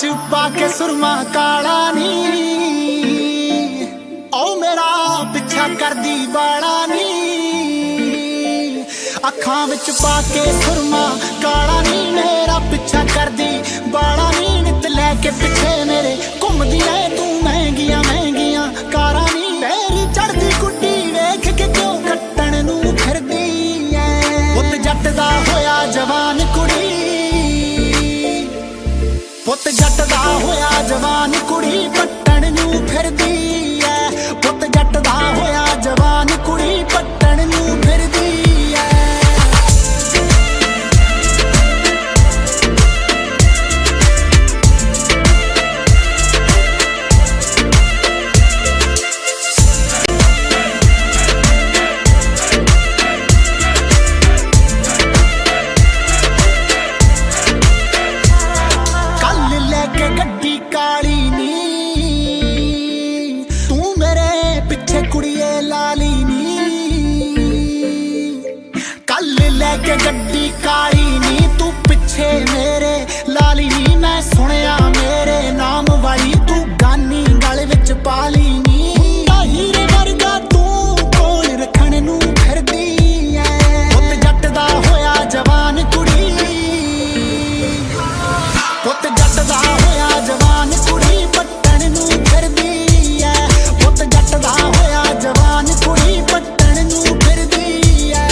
विच पाके सुरमा काला नी ओ मेरा पिछा करदी बाड़ा नी अखां विच पाके सुरमा काला नी मेरा पिछा करदी बाड़ा नी नित लैके पिछे मेरे घुमदी ऐ तू महंगियां महंगियां कारां नी तेरी चढ़दी गुड्डी वेख के क्यों कट्टण नू फिरदी ऐ पुत जट दा होया जवान कुड़ी पुत जट दा होया जवान कुड़ी पट्टण नू फिरदी ऐ पुत जट दा होया जवान कुड़ी पट्टण नू फिरदी ऐ के गड्डी काली नी तू पिछे मेरे लाली नी मैं सुनिया मेरे नाम वाली तू गानी गल विच पाली नी हीरे वर्गा तू कोल रखण नू फिरदी ऐ पुत जट दा होया जवान कुड़ी पुत जट दा होया जवान कुड़ी पट्टण नू फिरदी ऐ पुत जट दा होया जवान कुड़ी पट्टण नू फिरदी ऐ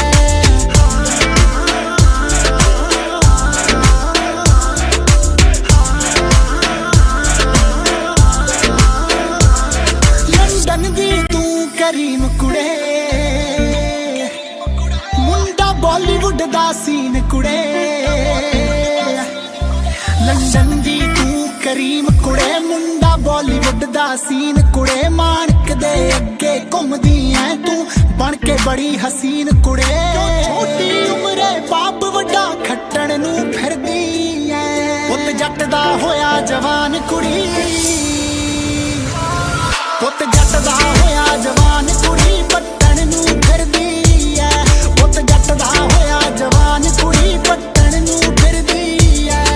करीम कुड़े मुंडा बॉलीवुड दा सीन कुड़े लंदन दी तू करीम कुड़े मुंडा बॉलीवुड दा सीन कुड़े माणक दे अगे घुमदी ऐ तू बन के बड़ी हसीन कुड़े छोटी उम्रे बाप वड्डा खट्टण नू फिरदी ऐ पुत जट दा होया जवान कुड़ी पुत जट दा होया जवान कुड़ी पट्टण नू फिरदी ऐ पुत जट दा होया जवान कुड़ी पट्टण नू फिरदी ऐ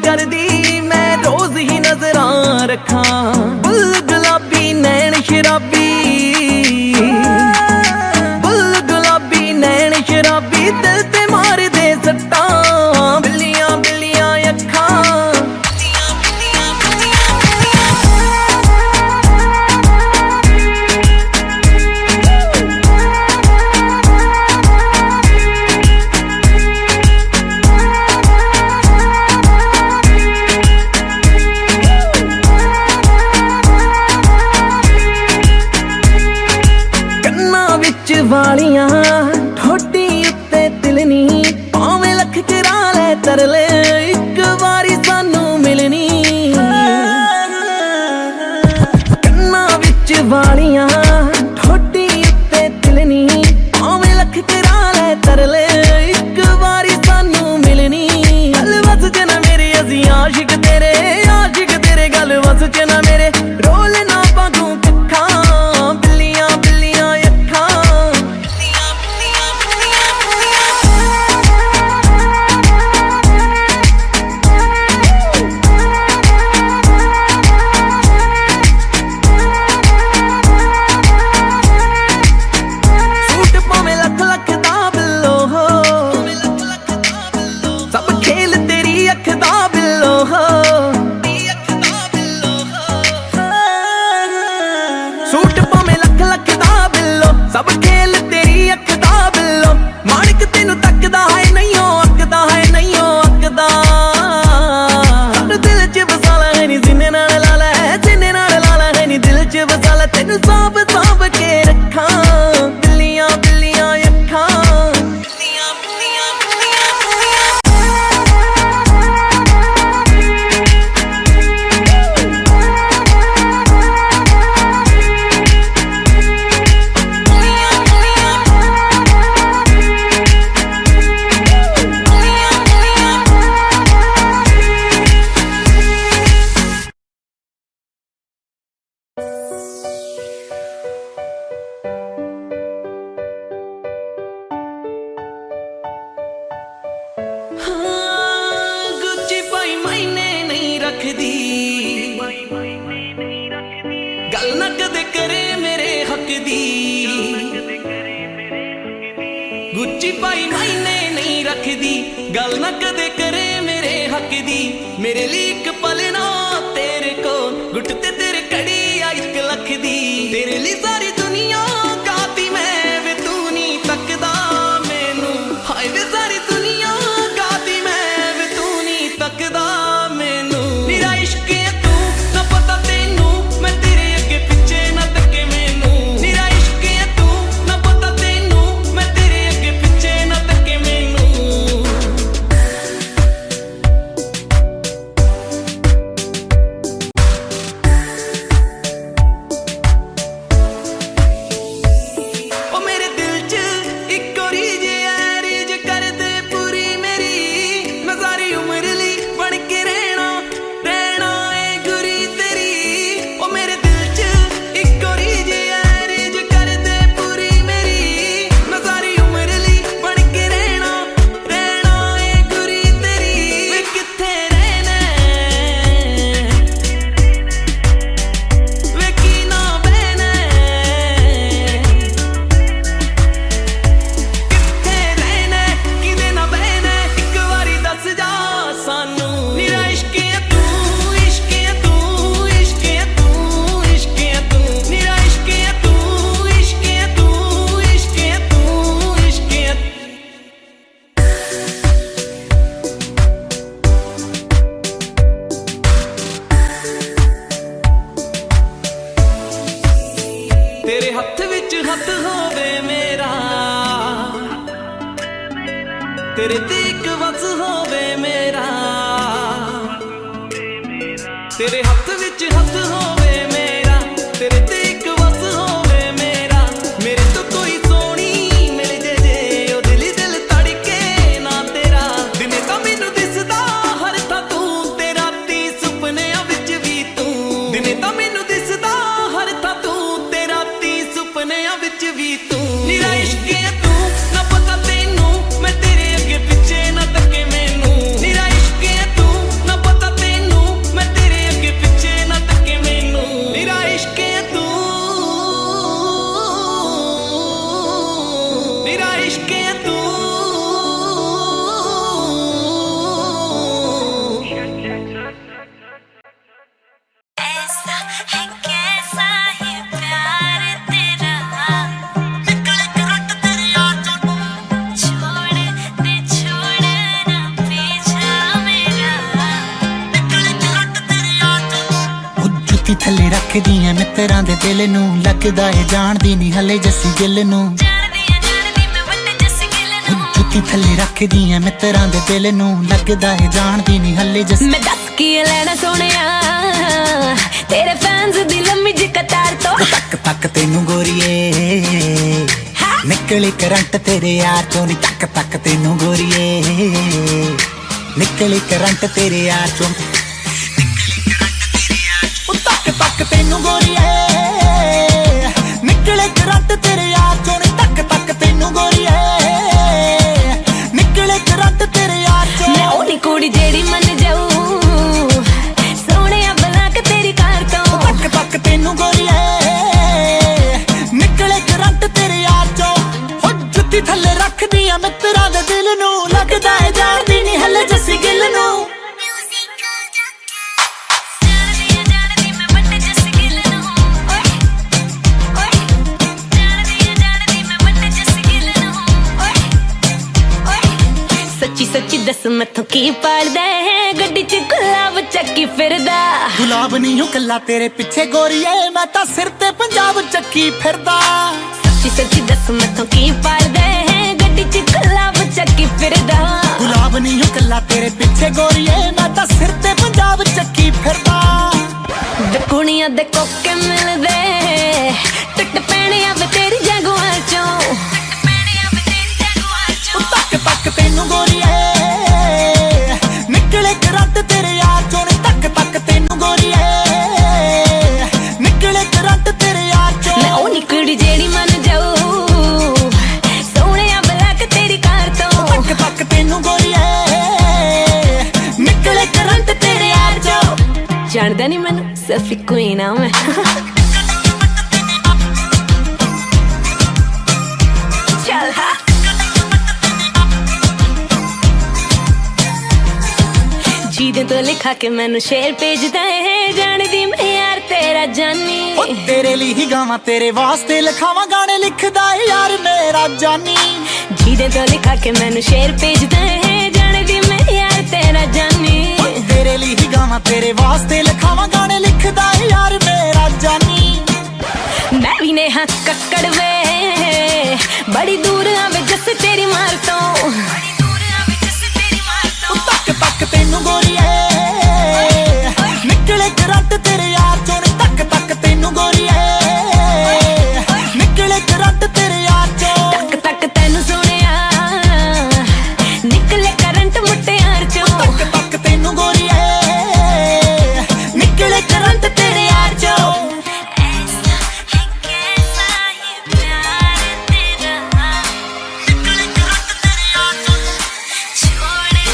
करदी मैं रोज ही नजरां रखा बुल गुलाबी नैन शराबी बुल गुलाबी नैन शराबी दिल ते मार दे सट्टा बिल्लियां बिल्लियां अखां वालियां ठोडी उत्ते तिलनी भावें लख करा ले तरले एक वारी सानू मिलनी कन्ना विच वालियां ठोडी उत्ते तिलनी भावें लख करा ले तरले एक वारी सानू मिलनी गल वस च ना मेरे असी आशिक तेरे गल वस च ना मेरे रोल ना पागू कखा बिल्लियां बिल्लियां गल ना कदे करे मेरे हक दी मेरे लिए एक पल ना तेरे को गुट ते तेरे कड़ी आ 1 लख दी तेरे लिए सारी दुनिया गाती मैं वे तू नहीं तकदा मैनू हाय वे सारी दुनिया गाती मैं वे तू नहीं तकदा मैनू मेरा इश्क है तू ना पता तेनू मैं तेरे अगे पिछे ना तके मैनू मेरा इश्क है तू ना पता तेनू मैं तेरे अगे पिछे ना तके मैनू ओ मेरे दिल च एक और रीज है रीज कर दे पूरी मेरी मैं सारी उम्र ली बन के रहना ए गुरी तेरी ओ मेरे दिल च एक और रीज है रीज कर दे पूरी मेरी मैं सारी उम्र ली बन के रहना ए गुरी तेरी वे किथे रहना वे की ना बहना किथे रहना किदे ना बहना एक वारी दस जा सानू मेरा इश्क है तू इश्क है तू इश्क है तू इश्क है तू मेरा इश्क है तू इश्क है तू इश्क है तू इश्क है तेरे हत्थ विच हत्थ होवे मेरा तेरे ते एक वस होवे मेरा तेरे हत्थ विच हत्थ होवे मेरा तेरे ते एक वस होवे मेरा मेरे तो कोई सोनी मिल जे ओ दिल दिल तड़के ना तेरा दिने तां मैनू दिसदा हर था तू ते राती सुपनियां विच भी तू दिने तां मैनू दिसदा हर था तू ते राती सुपनियां विच भी तू मेरा इश्क है तू ना पता तेनू मैं तेरे अगे पिछे ना तके मैनू मेरा इश्क है तू ना पता तेनू मैं तेरे अगे पिछे ना तके मैनू मेरा इश्क है तू मेरा इश्क है तू ऐसा है कैसा ये प्यार तेरा निकल के रट तेरी याद छोड़ दे छोड़ना पीछा मेरा निकल के रट तेरी याद ਉਹ ਜੁੱਤੀ ਥੱਲੇ ਰੱਖਦੀ ਐ ਮਿੱਤਰਾਂ ਦੇ ਦਿਲ ਨੂੰ ਲੱਗਦਾ ਏ ਜਾਣਦੀ ਨਹੀਂ ਹਲੇ ਜੱਸੀ ਗਿੱਲ ਨੂੰ जानदी मैं बट जस गिल ਉਹ ਜੁੱਤੀ ਥੱਲੇ ਰੱਖਦੀ ਐ ਮਿੱਤਰਾਂ ਦੇ ਦਿਲ ਨੂੰ ਲੱਗਦਾ ਏ ਜਾਣਦੀ ਨਹੀਂ ਹਲੇ ਜੱਸੀ मैं दस की लेना सोनिया तेरे फैंस दी लम्मी जी कतार तो ਤੱਕ ਤੱਕ ਤੈਨੂੰ ਗੋਰੀਏ ਨਿਕਲੇ ਕਰੰਟ ਤੇਰੇ ਯਾਰ ਚੋਂ ਨੀ ਤੱਕ ਤੱਕ ਤੈਨੂੰ ਗੋਰੀਏ ਨਿਕਲੇ ਕਰੰਟ ਤੇਰੇ ਯਾਰ ਚੋਂ ਉਹ ਤੱਕ ਤੱਕ ਤੈਨੂੰ ਗੋਰੀਏ ਨਿਕਲੇ ਕਰੰਟ ਤੇਰੇ ਯਾਰ ਚੋਂ ਨੀ ਤੱਕ ਤੱਕ ਤੈਨੂੰ ਗੋਰੀਏ ਨਿਕਲੇ ਕਰੰਟ ਤੇਰੇ ਯਾਰ ਚੋਂ मैं ओनी कुड़ी जेड़ी मन जाऊं सोने बना के तेरी कार तो ਤੱਕ ਤੱਕ ਤੈਨੂੰ ਗੋਰੀਏ ਨਿਕਲੇ ਕਰੰਟ ਤੇਰੇ ਯਾਰ ਚੋਂ ਹੋ ਜੁੱਤੀ ਥੱਲੇ ਰੱਖਦੀ ਆ ਮਿੱਤਰਾਂ ਦੇ ਦਿਲ ਨੂੰ ਲੱਗਦਾ ਏ ਜਾਣਦੀ ਨਹੀਂ ਹਲੇ ਜੱਸੀ ਗਿੱਲ ਨੂੰ जानदी मैं बट जस गिल ओए ओए जानदी मैं बट जस गिल ओए ओए सच्ची सच्ची दस मैथों की पाड़दा है गड्डी च गुलाब चक्की फिरदा ਗੁਲਾਬ ਨਹੀਂ ਹੋ ਕੱਲਾ ਤੇਰੇ ਪਿੱਛੇ ਗੋਰੀਏ ਮੈਂ ਤਾਂ ਸਿਰ ਤੇ ਪੰਜਾਬ ਚੱਕੀ ਫਿਰਦਾ सच्ची सच्ची दस मैथों की पाड़दा है गड्डी च गुलाब चक्की फिरदा ਗੁਲਾਬ ਨਹੀਂ ਹੋ ਕੱਲਾ ਤੇਰੇ ਪਿੱਛੇ ਗੋਰੀਏ ਮੈਂ ਤਾਂ ਸਿਰ ਤੇ ਪੰਜਾਬ ਚੱਕੀ ਫਿਰਦਾ वे कुड़ियां दे कोके मिलदे टट पैणियां वे तेरी जगुआं चों ਉਹ ਤੱਕ ਤੱਕ ਤੈਨੂੰ ਗੋਰੀਏ ਨਿਕਲੇ ਕਰੰਟ ਤੇਰੇ ਯਾਰ ਚੋਂ ਨੀ ਤੱਕ ਤੱਕ ਤੈਨੂੰ ਗੋਰੀਏ ਨਿਕਲੇ ਕਰੰਟ ਤੇਰੇ ਯਾਰ ਚੋਂ मैं ओनी कुड़ी जेड़ी मन जाऊं सोने बना के तेरी कार तो ਤੱਕ ਤੱਕ ਤੈਨੂੰ ਗੋਰੀਏ ਨਿਕਲੇ ਕਰੰਟ ਤੇਰੇ ਯਾਰ ਚੋਂ जानदा नहीं मैनू सफी क्वीन आ मैं चल हा ਜਿਹਦੇ ਤੋਂ ਲਿਖਾ ਕੇ ਮੈਨੂੰ ਸ਼ੇਰ ਭੇਜਦਾ ਹੈ ਜਾਣਦੀ ਮੈਂ ਯਾਰ ਤੇਰਾ ਜਾਨੀ ਓ ਤੇਰੇ ਲਈ ਹੀ ਗਾਵਾਂ ਤੇਰੇ ਵਾਸਤੇ ਲਿਖਾਵਾਂ ਗਾਣੇ ਲਿਖਦਾ ਏ ਯਾਰ ਮੇਰਾ ਜਾਨੀ ਜਿਹਦੇ ਤੋਂ ਲਿਖਾ ਕੇ ਮੈਨੂੰ ਸ਼ੇਰ ਭੇਜਦਾ ਹੈ ਜਾਣਦੀ ਮੈਂ ਯਾਰ ਤੇਰਾ ਜਾਨੀ ਓ ਤੇਰੇ ਲਈ ਹੀ ਗਾਵਾਂ ਤੇਰੇ ਵਾਸਤੇ ਲਿਖਾਵਾਂ ਗਾਣੇ ਲਿਖਦਾ ਏ ਯਾਰ ਮੇਰਾ ਜਾਨੀ ਮੈਂ ਵੀ ਨੇ ਹੱਥ ਕੱਕੜ ਵੇ ਬੜੀ ਦੂਰ ਆਵੇ ਜੱਸ ਤੇਰੀ ਮਾਰ ਤੋਂ ਤੱਕ ਤੱਕ ਤੈਨੂੰ ਗੋਰੀਏ ਨਿਕਲੇ ਕਰੰਟ ਤੇਰੇ ਯਾਰ ਚੋਂ ਤੱਕ ਤੱਕ ਤੈਨੂੰ ਗੋਰੀਏ ਨਿਕਲੇ ਕਰੰਟ ਤੇਰੇ ਯਾਰ ਚੋਂ ਤੱਕ ਤੱਕ ਤੈਨੂੰ ਸੁਣਿਆ ਨਿਕਲੇ ਕਰੰਟ ਮੁੱਟਿਆਰ ਚੋਂ ਤੱਕ ਤੱਕ ਤੈਨੂੰ ਗੋਰੀਏ ਨਿਕਲੇ ਕਰੰਟ ਤੇਰੇ ਯਾਰ ਚੋਂ ऐसा है कैसा ये प्यार तेरा निकले करंट तेरे यार छोड़ दे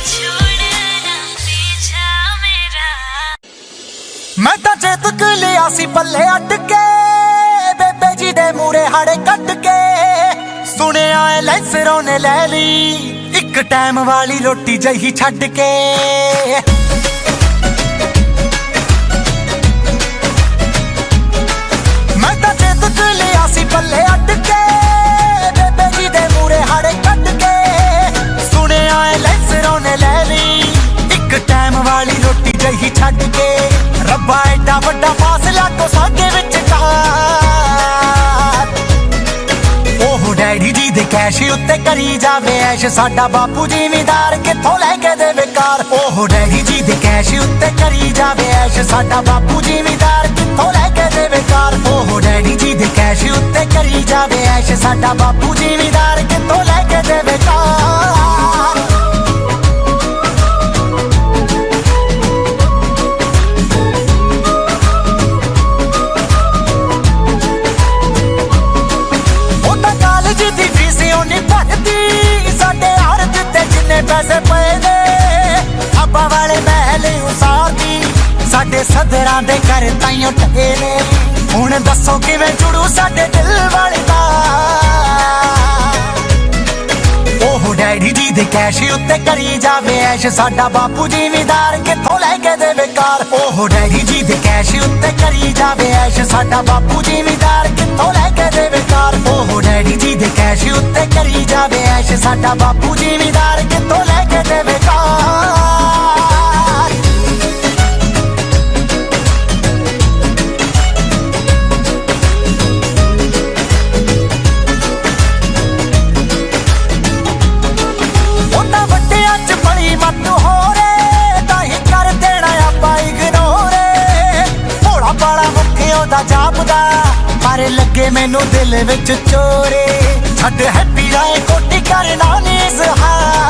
छोड़ना पीछा मेरा ਮੈਂ ਤਾਂ ਚੇਤਕ ਲਿਆ ਸੀ ਪੱਲੇ ਅੱਡ ਕੇ ਬੇਬੇ ਜੀ ਦੇ ਮੂਰੇ ਹਾੜੇ ਕੱਢ ਕੇ ਸੁਣਿਆ ਐ ਲੈਸਰੋਂ ਨੇ ਲੈ ਲਈ ਇੱਕ ਟਾਈਮ ਵਾਲੀ ਰੋਟੀ ਜਹੀ ਛੱਡ ਕੇ ਮੈਂ ਤਾਂ ਚੇਤਕ ਲਿਆ ਸੀ ਪੱਲੇ ਅੱਡ ਕੇ ਬੇਬੇ ਜੀ ਦੇ ਮੂਰੇ ਹਾੜੇ ਕੱਢ ਕੇ ਸੁਣਿਆ ਐ ਲੈਸਰੋਂ ਨੇ ਲੈ ਲਈ ਇੱਕ ਟਾਈਮ ਵਾਲੀ ਰੋਟੀ ਜਹੀ ਛੱਡ ਕੇ ਰੱਬਾ ਐਡਾ ਵੱਡਾ ਫਾਸਲਾ ਕੋ ਸਾਡੇ ਵਿੱਚ ਉਹ ਡੈਡੀ ਜੀ ਦੇ ਕੈਸ਼ ਉੱਤੇ ਕਰੀ ਜਾਵੇ ਐਸ਼ ਸਾਡਾ ਬਾਪੂ ਜ਼ਿਮੀਦਾਰ ਕਿੱਥੋਂ ਲੈ ਕੇ ਦੇਵੇ ਕਾਰ ਉਹ ਡੈਡੀ ਜੀ ਦੇ ਕੈਸ਼ ਉੱਤੇ ਕਰੀ ਜਾਵੇ ਐਸ਼ ਸਾਡਾ ਬਾਪੂ ਜ਼ਿਮੀਦਾਰ ਕਿੱਥੋਂ ਲੈ ਕੇ ਦੇਵੇ ਕਾਰ ਉਹ ਡੈਡੀ ਜੀ ਦੇ ਕੈਸ਼ ਉੱਤੇ ਕਰੀ ਜਾਵੇ ਐਸ਼ ਸਾਡਾ ਬਾਪੂ ਜ਼ਿਮੀਦਾਰ ਕਿੱਥੋਂ ਲੈ ਕੇ ਦੇਵੇ ਕਾਰ ਦੀ ਫੀਸ ਉਹਨੀ ਭਰਦੀ ਸਾਡੇ ਹਰ ਦਿੱਤੇ ਜਿੰਨੇ ਪੈਸੇ ਪਏ ਨੇ ਅੱਬਾ ਵਾਲੇ ਮਹਿਲ ਉਸਾਰਦੀ ਸਾਡੇ ਸਦਰਾਂ ਦੇ ਘਰ ਤਾਈਓ ਟਕੇ ਨੇ ਹੁਣ ਦੱਸੋ ਕਿਵੇਂ ਜੁੜੂ ਸਾਡੇ ਦਿਲ ਵਾਲੀ ਦਾ ਉਹ ਡੈਡੀ ਜੀ ਦੇ ਕੈਸ਼ ਉੱਤੇ ਕਰੀ ਜਾਵੇ ਐਸ਼ ਸਾਡਾ ਬਾਪੂ ਜ਼ਿਮੀਦਾਰ ਕਿੱਥੋਂ ਲੈ ਕੇ ਦੇਵੇ ਕਾਰ ਉਹ ਡੈਡੀ ਜੀ ਦੇ ਕੈਸ਼ ਉੱਤੇ ਕਰੀ ਜਾਵੇ ਐਸ਼ ਸਾਡਾ ਬਾਪੂ ਜ਼ਿਮੀਦਾਰ ਕਿੱਥੋਂ ਲੈ ਕੇ ਦੇਵੇ ਕਾਰ ਉਹ ਡੈਡੀ ਜੀ ਦੇ ਕੈਸ਼ ਉੱਤੇ ਕਰੀ ਜਾਵੇ ਐਸ਼ ਸਾਡਾ ਬਾਪੂ ਜ਼ਿਮੀਦਾਰ ਕਿੱਥੋਂ ਲੈ ਕੇ ਦੇਵੇ ਕਾਰ ਦਾ ਜਾਪਦਾ ਪਰ ਲੱਗੇ ਮੈਨੂੰ ਦਿਲ ਵਿੱਚ ਚੋਰੇ ਛੱਡ ਹੈਪੀ ਰਾਏ ਕੋਟੀ ਕਰਨਾ ਨੀ ਜ਼ਹਾਰ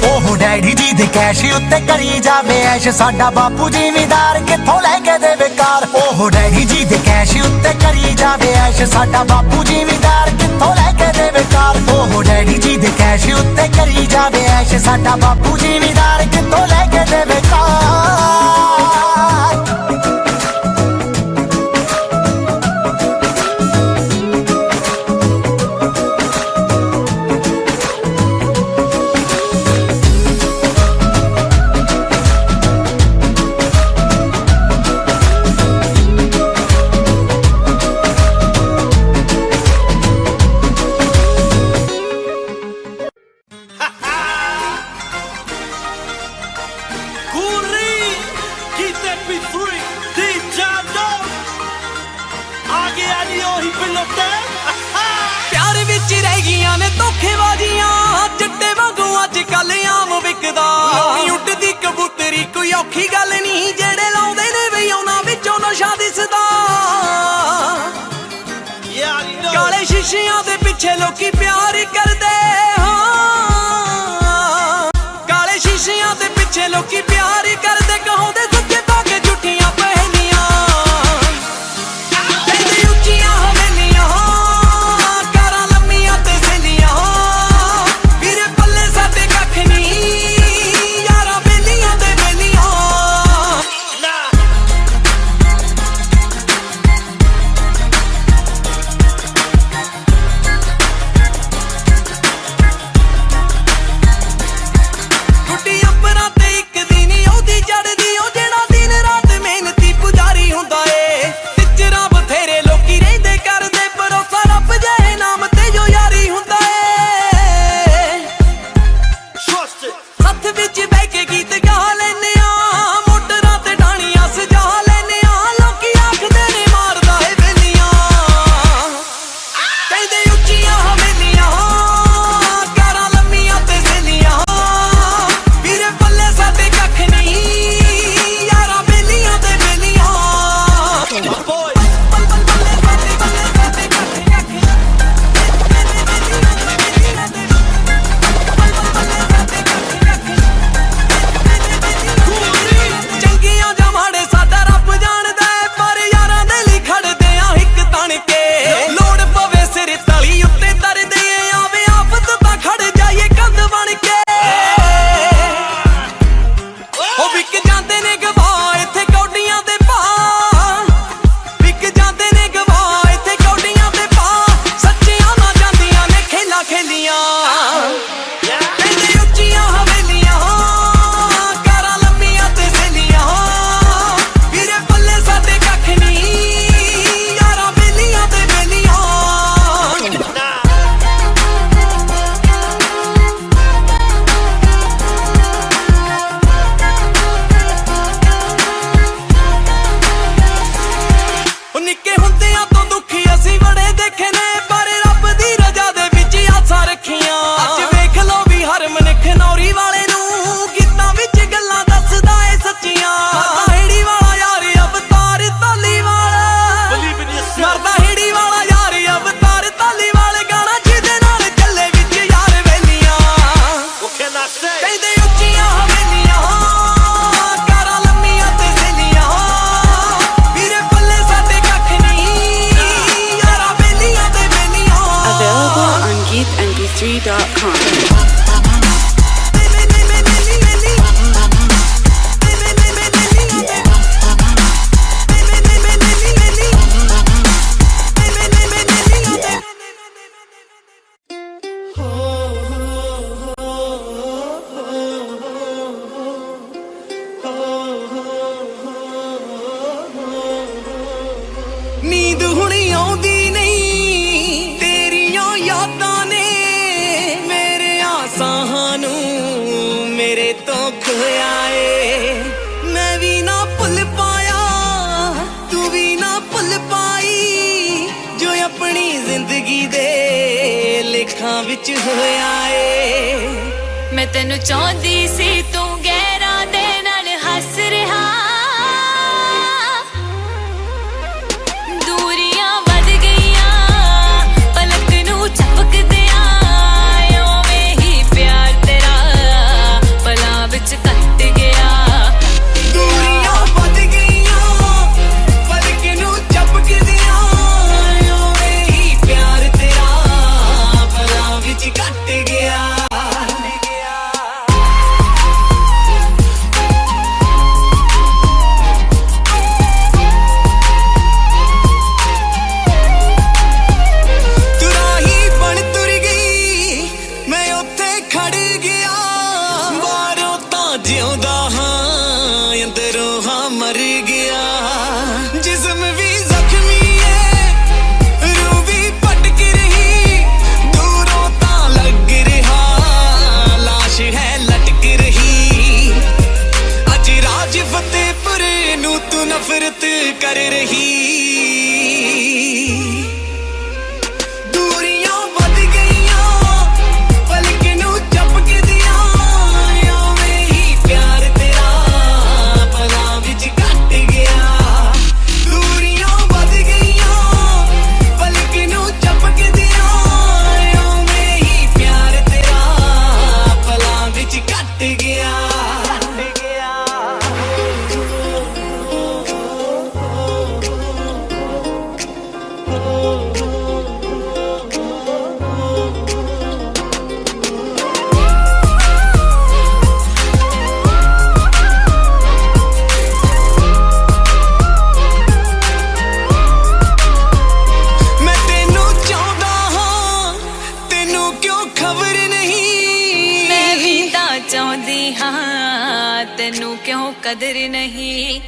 ਉਹ ਡੈਡੀ ਜੀ ਦੇ ਕੈਸ਼ ਉੱਤੇ ਕਰੀ ਜਾਵੇ ਐਸ਼ ਸਾਡਾ ਬਾਪੂ ਜ਼ਿਮੀਦਾਰ ਕਿੱਥੋਂ ਲੈ ਕੇ ਦੇਵੇ ਕਾਰ ਉਹ ਡੈਡੀ ਜੀ ਦੇ ਕੈਸ਼ ਉੱਤੇ ਕਰੀ ਜਾਵੇ ਐਸ਼ ਸਾਡਾ ਬਾਪੂ ਜ਼ਿਮੀਦਾਰ ਕਿੱਥੋਂ ਲੈ ਕੇ ਦੇਵੇ ਕਾਰ ਉਹ ਡੈਡੀ ਜੀ ਦੇ ਕੈਸ਼ ਉੱਤੇ ਕਰੀ ਜਾਵੇ ਐਸ਼ ਸਾਡਾ ਬਾਪੂ ਜ਼ਿਮੀਦਾਰ ਕਿੱਥੋਂ ਲੈ ਕੇ ਦੇਵੇ ਕਾਰ ਪਿਆਰ ਵਿੱਚ ਰਹਿ ਗਈਆਂ ਨੇ ਧੋਖੇਬਾਜ਼ੀਆਂ ਚਿੱਟੇ ਵਾਂਗੂ ਅੱਜ ਕੱਲ ਆਮ ਵਿਕਦਾ ਨਹੀਂ ਉੱਡਦੀ ਕਬੂਤਰੀ ਕੋਈ ਔਖੀ ਗੱਲ ਨਹੀਂ ਜਿਹੜੇ ਲਾਉਂਦੇ ਨੇ ਵੀ ਉਹਨਾਂ ਵਿੱਚੋਂ ਨਸ਼ਾ ਦਿਸਦਾ ਕਾਲੇ ਸ਼ੀਸ਼ਿਆਂ ਦੇ ਪਿੱਛੇ ਲੋਕੀ ਪਿਆਰ ਕਰਦੇ ਹਾਂ ਕਾਲੇ ਸ਼ੀਸ਼ਿਆਂ ਦੇ ਪਿੱਛੇ ਲੋਕੀ ਪਿਆਰ ਕਰਦੇ ਕਹਾਉਂਦੇ ਸੱਚੇ ਪਾ ਕੇ ਝੂਠੀਆਂ ਪਹਿਲੀਆਂ ਕਹਿੰਦੇ ਉੱਚੀਆਂ ਹਵੇਲੀਆਂ ਕਾਰਾਂ ਲੰਮੀਆਂ ਤੇ ਸੈਲੀਆਂ ਵੀਰੇ ਪੱਲੇ ਸਾਡੇ ਕੱਖ ਨਹੀਂ ਯਾਰਾਂ ਬੇਲੀਆਂ ਦੇ ਬੇਲੀਆਂ dj3.com. ਨੀਂਦ ਹੁਣ ਆਉਂਦੀ ਨਹੀਂ ਤੇਰੀਆਂ ਯਾਦਾਂ ਨੇ ਮੇਰੇ ਆਸਾਂ ਨੂੰ ਮੇਰੇ ਤੋਂ ਖੋਇਆ ਏ ਮੈਂ ਵੀ ਨਾ ਭੁੱਲ ਪਾਇਆ ਤੂੰ ਵੀ ਨਾ ਭੁੱਲ ਪਾਈ ਜੋ ਆਪਣੀ ਜ਼ਿੰਦਗੀ ਦੇ ਲੇਖਾਂ ਵਿੱਚ ਹੋਇਆ ਏ ਮੈਂ ਤੈਨੂੰ ਚਾਹੁੰਦੀ ਸੀ ਤੂੰ ਗਹਿਰਾਂ ਦੇ ਨਾਲ ਹੱਸ ਰਿਹਾ ਦੂਰੀਆਂ ਵੱਧ ਗਈਆਂ ਪਲਕ ਨੂੰ ਝਪਕਦਿਆਂ ਓਵੇਂ ਹੀ ਪਿਆਰ ਤੇਰਾ ਪਲਾਂ ਵਿੱਚ ਕੱਟ ਗਿਆ ਦੂਰੀਆਂ ਵੱਧ ਗਈਆਂ ਪਲਕ ਨੂੰ ਝਪਕਦਿਆਂ ਓਵੇਂ ਹੀ ਪਿਆਰ ਤੇਰਾ ਪਲਾਂ ਵਿੱਚ ਕੱਟ ਗਿਆ ਜਿਉਂਦਾ ਹਾਂ ਅੰਦਰੋਂ ਹਾਂ ਮਰ ਗਿਆ ਜਿਸਮ ਵੀ ਜ਼ਖਮੀ ਏ ਰੂਹ ਵੀ ਭਟਕ ਰਹੀ ਦੂਰੋਂ ਤਾਂ ਲੱਗ ਰਿਹਾ ਲਾਸ਼ ਹੈ ਲਟਕ ਰਹੀ ਅੱਜ ਰਾਜ ਫਤਿਹਪੁਰ ਨੂੰ ਤੂੰ ਨਫ਼ਰਤ ਕਰ ਰਹੀ ਚਾਹੁੰਦੀ ਹਾਂ ਤੈਨੂੰ ਕਿਉਂ ਕਦਰ ਨਹੀਂ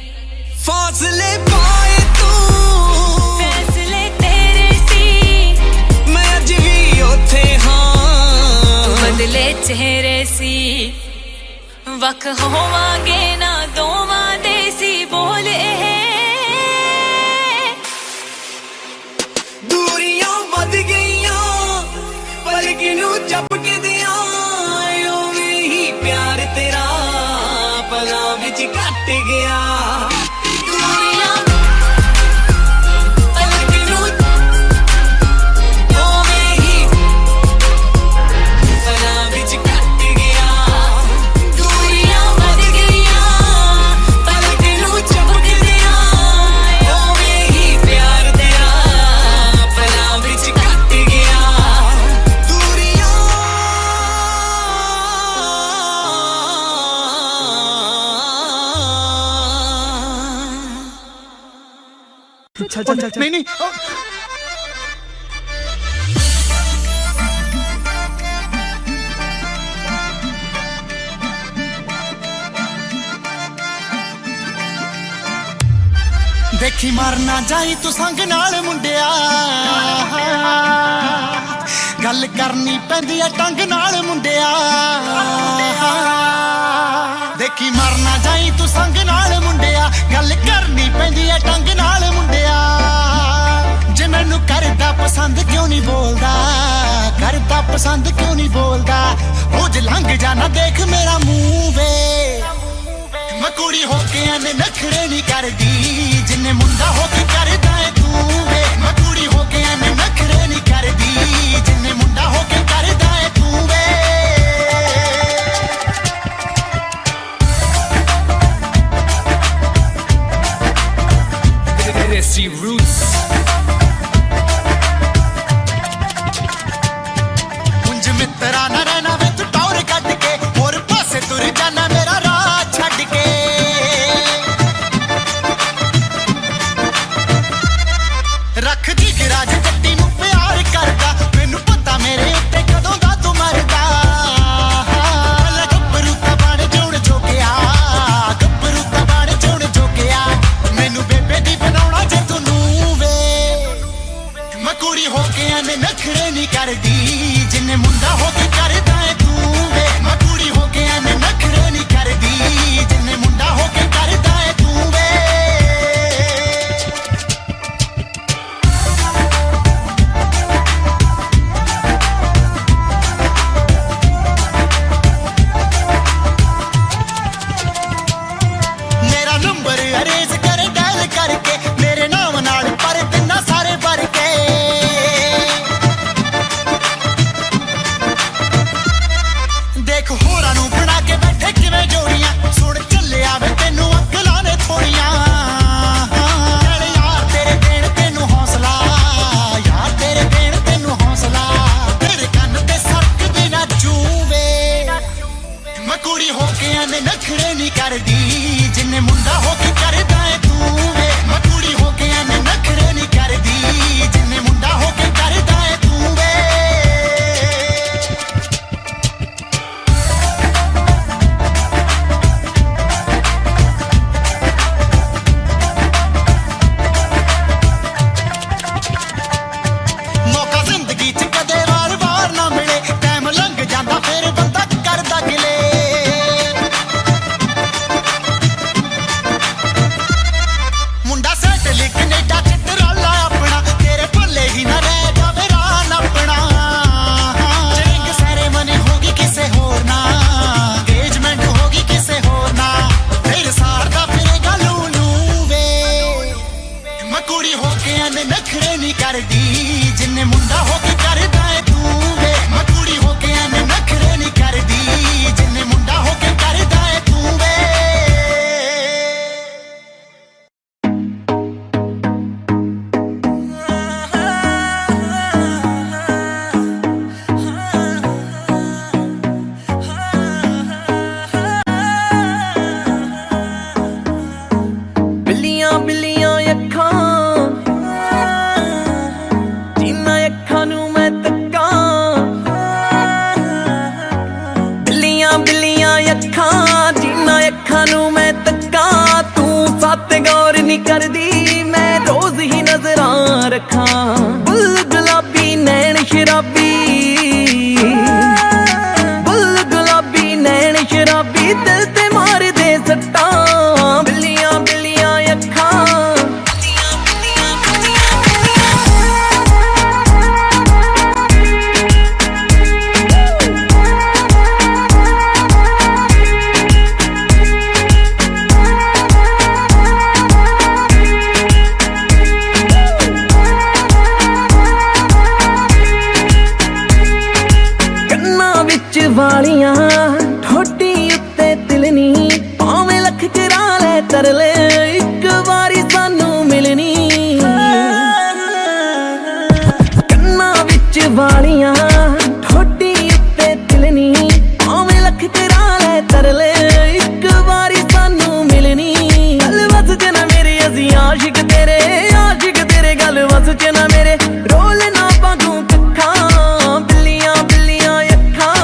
ਫਾਸਲੇ ਪਾਏ ਤੂੰ ਫੈਸਲੇ ਤੇਰੇ ਸੀ ਮੈਂ ਅੱਜ ਵੀ ਉੱਥੇ ਹਾਂ ਬਦਲੇ ਚਿਹਰੇ ਸੀ ਵੱਖ ਹੋਵਾਂਗੇ ਨਾ ਦੋਵਾਂ ਦੇ ਸੀ ਬੋਲ ਇਹ ਦੂਰੀਆਂ ਵੱਧ ਗਈਆਂ ਪਲਕ ਨੂੰ ਝਪਕਦਿਆਂ ਪਿਆਰ ਤੇਰਾ ਪਲਾਂ ਵਿੱਚ ਕੱਟ ਗਿਆ ਦੂਰੀਆਂ ਪਲਕ ਨੂੰ ਓਵੇਂ ਹੀ ਪਲਾਂ ਵਿੱਚ ਕੱਟ ਗਿਆ ਦੂਰੀਆਂ ਵੱਧ ਗਈਆਂ ਪਲਕ ਨੂੰ ਝਪਕਦਿਆਂ ਓਵੇਂ ਹੀ ਪਿਆਰ ਤੇਰਾ ਪਲਾਂ ਵਿੱਚ ਕੱਟ ਗਿਆ चल नहीं देखी मरना जाई तू संग नाल मुंडिया गल करनी पैंदी है टंग नाल मुंडिया देखी मरना जाई तू संग नाल मुंडिया गल करनी पैंदी है टंग नाल मुंडिया जे मैनू करदा पसंद क्यों नहीं बोलदा करदा पसंद क्यों नहीं बोलदा रोज लंघ जाना देख मेरा मुंह वे मैं कुड़ी होके आने नखरे नहीं करदी जिन्ने मुंडा होके करदा है तू वे मैं कुड़ी होके आने नखरे नहीं करदी जिन्ने मुंडा होके करदा है तू वे Tennessee Roots मुंज ਤਰਾਨਾ ਰਹਿਣਾ ਵੇ ਤੂੰ ਟੌਰ ਕੱਢ ਕੇ ਹੋਰ ਪਾਸੇ ਤੁਰ ਜਾਣਾ ਮੇਰਾ ਰਾਹ ਛੱਡ ਕੇ ਰੱਖ ਜੀ ਰਾਜ ਜੱਟੀ ਨੂੰ ਪਿਆਰ ਕਰਦਾ ਮੈਨੂੰ ਪਤਾ ਮੇਰੇ ਉੱਤੇ ਕਦੋਂ ਦਾ ਤੂੰ ਮਰਦਾ ਗੱਭਰੂ ਤਾਂ ਬਣ ਜੁਣ ਜੋਗਿਆ ਗੱਭਰੂ ਤਾਂ ਬਣ ਜੁਣ ਜੋਗਿਆ ਮੈਨੂੰ ਬੇਬੇ ਦੀ ਬਣਾਉਣਾ ਜੇ ਤੂੰ ਨੂੰ ਵੇ ਮੈਂ ਕੁੜੀ ਹੋ ਕੇ ਐਵੇਂ ਨਖਰੇ ਨਹੀਂ ਕਰਦੀ ਜਿੰਨੇ ਮੁੰਡਾ ਹੋ ਕੇ ਕਰਦਾ ਏ ਤੂੰ ਵੇ ਮੈਂ ਕੁੜੀ ਹੋ ਕੇ ਐਵੇਂ ਨਖਰੇ ਨਹੀਂ ਕਰਦੀ ਜਿੰਨੇ ਮੁੰਡਾ ਹੋ ਕੇ ਕਰਦਾ ਏ ਤੂੰ ਵੇ ਮੇਰਾ ਨੰਬਰ ਅਰੇਂਜ ਕਰ ਡਾਇਲ ਕਰਕੇ ਮੇਰੇ ਨਾਮ ਨਾਲ ਪਰ ਤਿੰਨਾ ਸਾਰੇ ਭਰ ਕੇ ਦੇਖ ਹੋਰਾਂ ਨੂੰ ਬਣਾ ਕੇ ਬੈਠੇ ਕਿਵੇਂ ਜੋੜੀਆਂ ਸੁਣ ਚੱਲਿਆ ਵੇ ਤੈਨੂੰ ਅਕਲਾਂ ਨੇ ਥੋੜੀਆਂ ਚੱਲ ਯਾਰ ਤੇਰੇ ਦੇਣ ਤੈਨੂੰ ਹੌਸਲਾ ਯਾਰ ਤੇਰੇ ਦੇਣ ਤੈਨੂੰ ਹੌਸਲਾ ਤੇਰੇ ਕੰਨ ਤੇ ਸਰਕਦੀ ਨਾ ਜੂਵੇ ਮੈਂ ਕੁੜੀ ਹੋ ਕੇ ਐਵੇਂ ਨਖਰੇ ਨਹੀਂ ਕਰਦੀ ਜਿੰਨੇ ਮੁੰਡਾ ਹੋ ਕੇ ਕਰਦਾ ਏ ਤੂੰ ਵੇ ਮੈਂ ਕੁੜੀ ਹੋ ਕੇ ਐਵੇਂ ਨਖਰੇ ਨਹੀਂ ਕਰਦੀ ਜਿੰਨੇ ਮੁੰਡਾ ਹੋ ਕੇ ਕਰਦਾ ਏ ਤੂੰ ਵੇ ਮੌਕਾ ਜ਼ਿੰਦਗੀ 'ਚ ਕਦੇ ਵਾਰ-ਵਾਰ ਨਾ ਮਿਲੇ ਟਾਈਮ ਲੰਘ ਜਾਂਦਾ ਫਿਰ ਬੰਦਾ ਕਰਦਾ ਗਿਲੇ ਮੁੰਡਾ ਸੈਟਲ ਕੈਨੇਡਾ 'ਚ ਟਰਾਲਾ ਆਪਣਾ ਤੇਰੇ ਭੱਲੇ ਹੀ ਨਾ ਰਹਿ ਜਾਵੇ ਰਾਹ ਆਪਣਾ ਰਿੰਗ ਸੈਰੇਮਨੀ ਹੋ ਗਈ ਕਿਸੇ ਹੋਰ ਨਾਲ ਅੰਗੇਜਮੈਂਟ ਹੋ ਗਈ ਕਿਸੇ ਹੋਰ ਨਾਲ ਫਿਰ ਸਾਰਦਾ ਫਿਰੇਗਾ ਲੂ ਵੇ ਮੈਂ ਕੁੜੀ ਹੋ ਕੇ ਐਵੇਂ ਨਖਰੇ ਨਹੀਂ ਕਰਦੀ ਜਿੰਨੇ ਮੁੰਡਾ ਹੋ ਕੇ ਕਰਦਾ ਏ ਤੂੰ ਵੇ ਮੈਂ ਕੁੜੀ ਹੋ ਕੇ ਐਵੇਂ ਨਖਰੇ ਨਹੀਂ ਕਰਦੀ ਜਿੰਨੇ ਮੁੰਡਾ ਹੋ ਕੇ ਕਰਦਾ ਏ ਤੂੰ ਵੇ ਬਿੱਲੀਆਂ ਬਿੱਲੀਆਂ ਅੱਖਾਂ ਜਿਨ੍ਹਾਂ ਅੱਖਾਂ ਨੂੰ ਮੈਂ ਤੱਕਾਂ ਬਿੱਲੀਆਂ ਬਿੱਲੀਆਂ ਅੱਖਾਂ ਜਿਨ੍ਹਾਂ ਅੱਖਾਂ ਨੂੰ ਮੈਂ ਤੱਕਾਂ ਤੂੰ ਸੱਤ ਗੌਰ ਨਹੀਂ ਕਰਦੀ ਮੈਂ ਰੋਜ਼ ਹੀ ਨਜ਼ਰਾਂ ਰੱਖਾਂ ਬੁੱਲ ਗੁਲਾਬੀ ਨੈਣ ਸ਼ਰਾਬੀ ਬੁੱਲ ਗੁਲਾਬੀ ਨੈਣ ਸ਼ਰਾਬੀ ਦਿਲ ਤੇ ਮਾਰਦੇ ਸੱਟਾਂ ਬਿੱਲੀਆਂ ਬਿੱਲੀਆਂ ਅੱਖਾਂ ਕੰਨਾਂ ਵਿੱਚ ਵਾਲੀਆਂ ਠੋਡੀ ਉੱਤੇ ਤਿਲਨੀ ਭਾਵੇਂ ਲੱਖ ਕਰਾ ਲੈ ਤਰਲੇ ਇੱਕ ਵਾਰੀ ਸਾਨੂੰ ਮਿਲਣੀ ਕੰਨਾਂ ਵਿੱਚ ਵਾਲੀਆਂ ਠੋਡੀ ਉੱਤੇ ਤਿਲਨੀ ਭਾਵੇਂ ਲੱਖ ਕਰਾ ਲੈ ਤਰਲੇ ਇੱਕ ਵਾਰੀ ਸਾਨੂੰ ਮਿਲਣੀ ਗੱਲ ਵਸ ਚ ਨਾ ਮੇਰੇ ਅਸੀਂ ਆਸ਼ਿਕ ਤੇਰੇ ਗੱਲ ਵਸ ਚ ਨਾ ਮੇਰੇ ਰੋਲ ਨਾ ਪਾਗੂ ਕੱਖਾਂ ਬਿੱਲੀਆਂ ਬਿੱਲੀਆਂ ਅੱਖਾਂ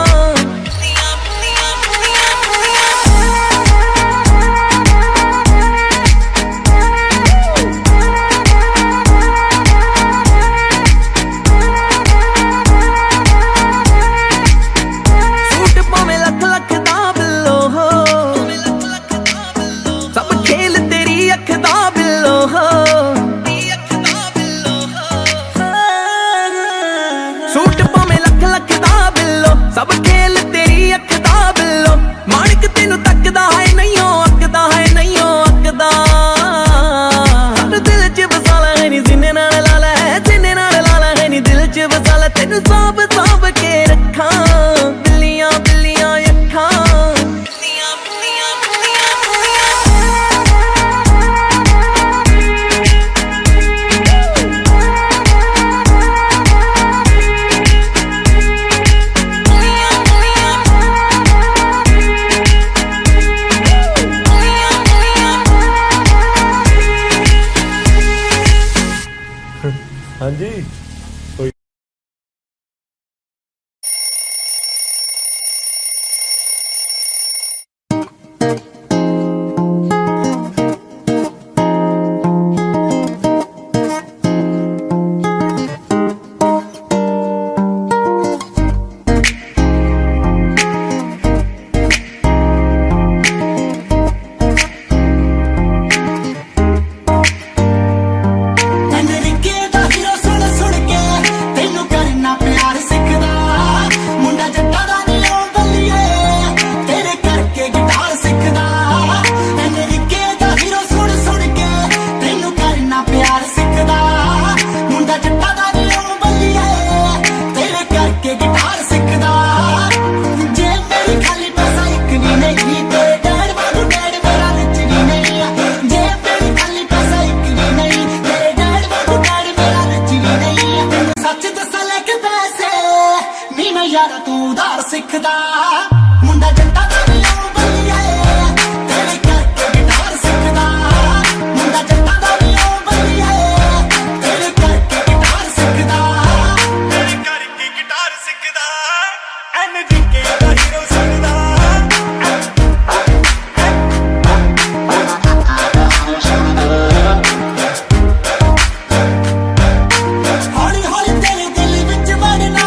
ਸਿੱਖਦਾ ਮੁੰਡਾ ਜੱਟਾਂ ਦਾ ਨੀ ਓ ਬੱਲੀਏ ਤੇਰੇ ਕਰਕੇ ਗਿਟਾਰ ਸਿੱਖਦਾ ਮੁੰਡਾ ਜੱਟਾਂ ਦਾ ਨੀ ਓ ਬੱਲੀਏ ਤੇਰੇ ਕਰਕੇ ਗਿਟਾਰ ਸਿੱਖਦਾ ਤੇਰੇ ਕਰਕੇ ਗਿਟਾਰ ਸਿੱਖਦਾ ਐਨਜੀਕੇ ਦਾ ਹੀਰੋ ਸੁਣਦਾ ਹੌਲੀ ਹੌਲੀ ਤੇਰੇ ਦਿਲ ਵਿੱਚ ਵੜਨਾ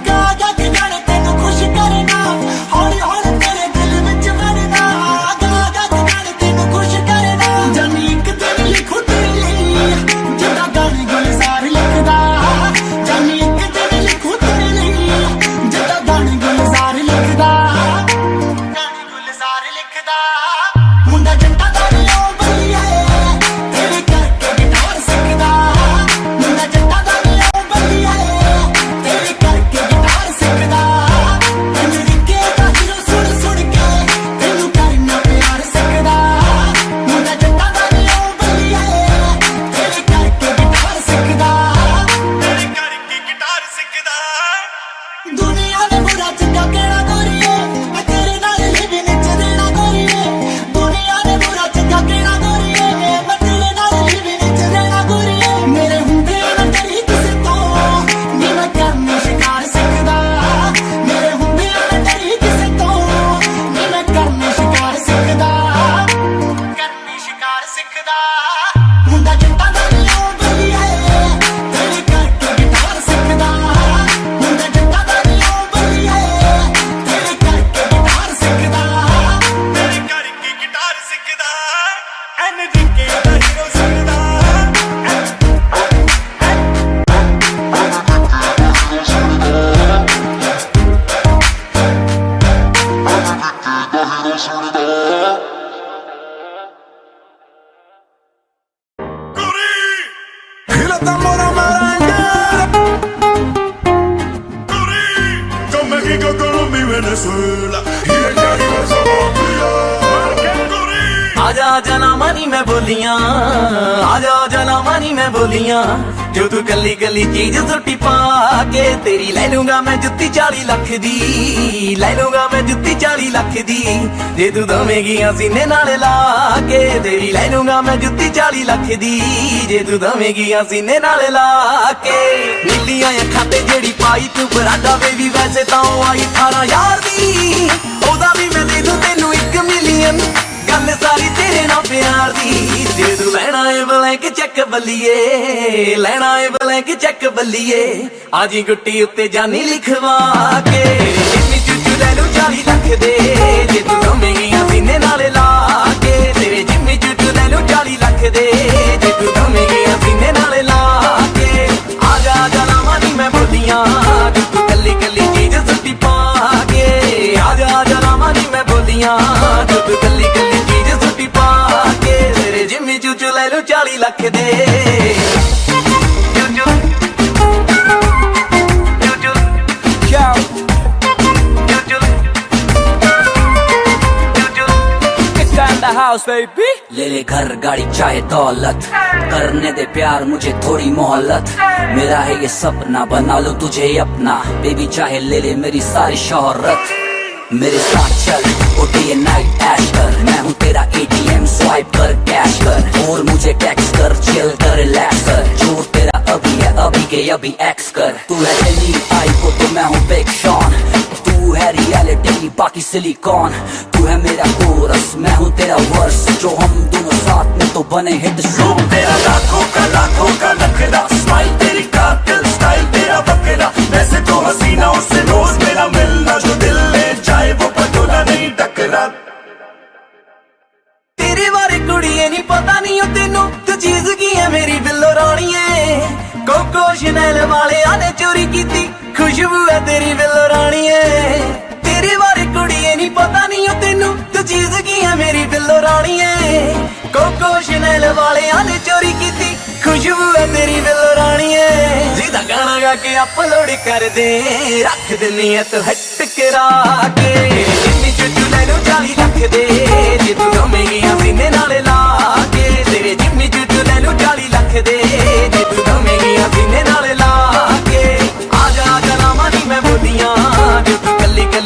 ਗਾ ਗਾ ਕੇ ਗਾਣੇ ਤੈਨੂੰ ਖੁਸ਼ ਕਰਨਾ ਹੌਲੀ ਹੌਲੀ ਤੇਰੇ ਦਿਲ ਵਿੱਚ ਵੜਨਾ ਗਾ ਗਾ ਕੇ ਗਾਣੇ ਤੈਨੂੰ ਖੁਸ਼ ਕਰਨਾ ਜਾਨੀ ਇੱਕ ਦਿਨ ਲਿਖੂ ਤੇਰੇ ਲਈ ਜਿੱਦਾਂ ਗਾਣੇ ਗੁਲਜ਼ਾਰ ਲਿਖਦਾ ਜਾਨੀ ਇੱਕ ਦਿਨ ਲਿਖੂ ਤੇਰੇ ਲਈ ਜਿੱਦਾਂ ਗਾਣੇ ਗੁਲਜ਼ਾਰ ਲਿਖਦਾ ਗਾਣੇ ਗੁਲਜ਼ਾਰ ਲਿਖਦਾ ਮੁੰਡਾ ਜੱਟਾਂ ਦਾ ਨੀ ਓ ਬੱਲੀਏ ਤੇਰੇ ਕਰਕੇ ਗਿਟਾਰ ਸਿੱਖਦਾ ਮੁੰਡਾ ਜੱਟਾਂ ਦਾ ਨੀ ਓ ਬੱਲੀਏ ਤੇਰੇ ਕਰਕੇ ਗਿਟਾਰ ਸਿੱਖਦਾ ਅਮਰੀਕੇ ਦਾ ਹੀਰੋ ਸੁਣ ਸੁਣ ਕੇ ਤੈਨੂੰ ਕਰਨਾ ਪਿਆਰ ਸਿੱਖਦਾ ਮੁੰਡਾ ਜੱਟਾਂ ਦਾ ਨੀ ਓ ਬੱਲੀਏ ਤੇਰੇ ਕਰਕੇ ਗਿਟਾਰ ਸਿੱਖਦਾ ਤੇਰੇ ਕਰਕੇ ਗਿਟਾਰ ਸਿੱਖਦਾ ਦੁਨੀਆ ਦੇ ਬੁਰਾ ਚੰਗਾ ਕਹਿਣਾ ਗੋਰੀਏ ਮੈਂ ਤੇਰੇ ਨਾਲ ਲਿਵਿੰਗ ਚ ਰਹਿਣਾ ਗੋਰੀਏ ਦੁਨੀਆ ਦੇ ਬੁਰਾ ਚੰਗਾ ਕਹਿਣਾ ਗੋਰੀਏ ਮੈਂ ਤੇਰੇ ਨਾਲ ਲਿਵਿੰਗ ਚ ਰਹਿਣਾ ਗੋਰੀਏ ਮੇਰੇ ਹੁੰਦੇ ਨਾ ਡਰੀ ਕਿਸੇ ਤੋਂ ਨੀ ਮੈਂ ਕਰਨਾ ਸ਼ਿਕਾਰ ਸਿੱਖਦਾ ਮੇਰੇ ਹੁੰਦੇ ਨਾ ਡਰੀ ਕਿਸੇ ਤੋਂ ਨੀ ਮੈਂ ਕਰਨਾ ਸ਼ਿਕਾਰ ਸਿੱਖਦਾ ਕਰਨੀ ਸ਼ਿਕਾਰ ਸਿੱਖਦਾ ਮੁੰਡਾ ਜੱਟਾਂ ਦਾ ਨੀ ਓ ਬੱਲੀਏ ਤੇਰੇ ਕਰਕੇ ਗਿਟਾਰ ਸਿੱਖਦਾ ਮੁੰਡਾ ਜੱਟਾਂ ਦਾ ਨੀ ਓ ਬੱਲੀਏ ਤੇਰੇ ਕਰਕੇ ਗਿਟਾਰ ਸਿੱਖਦਾ ਤੇਰੇ ਕਰਕੇ ਗਿਟਾਰ ਸਿੱਖਦਾ ਐਨਜੀਕੇ ਦਾ ਹੀਰੋ ਸੁਣਦਾ Y la tambora maranga con México, Colombia y Venezuela y el Caribe Colombia. आजा आजा ना मानी मैं बोलियां आजा आजा ना मानी मैं बोलियां जो तू गली गली चीज सुट्टी पा के तेरी ले लूंगा मैं जुत्ती 40 लाख दी ले लूंगा मैं जुत्ती 40 लाख दी जे तू दवेगी सीने नाल ला के तेरी ले लूंगा मैं जुत्ती 40 लाख दी जे तू दवेगी सीने नाल ला के नीलियां अखां ते जेड़ी पाई तू बराडा बेबी वैसे तां आई 18 यार दी ओदा भी मैं दे दूं तैनू 1 मिलियन गल सारी तेरे नाल प्यार दी जे तू लेना है ब्लैंक चेक बल्लीए लेना है ब्लैंक चेक बल्लीए आजी गुट्टी उत्ते जानी लिखवा के जिन्नी चूचू ले लू 40 लाख दे जे तू दवेगी सीने नाल ला के तेरे जिम्मी चूचू ले लू 40 लाख दे जे तू दवेगी सीने नाल ला के आजा आजा लावां नी मैं बोलियां जो तू गली गली चीज सुट्टी पा के आजा आजा लावां नी मैं बोलियां जो तू गली गली चीज सुट्टी पा के तेरे जिम्मी चूचू ले लू 40 लाख दे चूचू चूचू चूचू चूचू in the house, baby. ले ले घर गाड़ी चाहे दौलत करने दे प्यार मुझे थोड़ी मोहलत मेरा है ये सपना बना लो तुझे अपना बेबी चाहे ले ले मेरी सारी शोहरत मेरे साथ चल ओ डे नाइट ऐश कर मैं हूँ तेरा ATM स्वाइप कर कैश कर और मुझे टैक्स कर चिल कर रिलैक्स कर जोर तेरा अभी है अभी के अभी एक्स कर तू है दिल्ली आई को तो मैं हूँ बिग शॉन तू है रियलिटी बाकी सिलिकॉन तू है मेरा कोरस मैं हूँ तेरा वर्स जो हम दोनों साथ में तो बने हिट सॉन्ग तेरा लाखों का नखरा स्माइल तेरी कातिल स्टाइल तेरा बकरा वैसे तो हसीना उससे रोज मेरा मिलना जो दिल ले जाए वो पटोला नहीं टकरा तेरे बारे कुड़िए नी पता नहीं हो तेनू तू चीज की है मेरी बिल्लो राणीए कोको शनैल वाले आने चोरी की थी खुशबू है तेरी बिल्लो राणीए तेरे बारे कुड़िए नी पता नहीं हो तेनू तू चीज की है मेरी बिल्लो राणीए कोको शनैल वाले आने चोरी की थी खुशबू है तेरी बिल्लो राणीए सीधा गाना गा के अपलोड कर दे रख दिनी है तू हट करा के जिन्नी चूचू ले लू 40 लाख दे जे तू दवेगी सीने नाल ला के तेरे जिम्मी चूचू ले लू 40 लाख दे जे तू दवेगी सीने नाल ला के आजा आजा लावां नी मैं बोलियां जो तू गली गली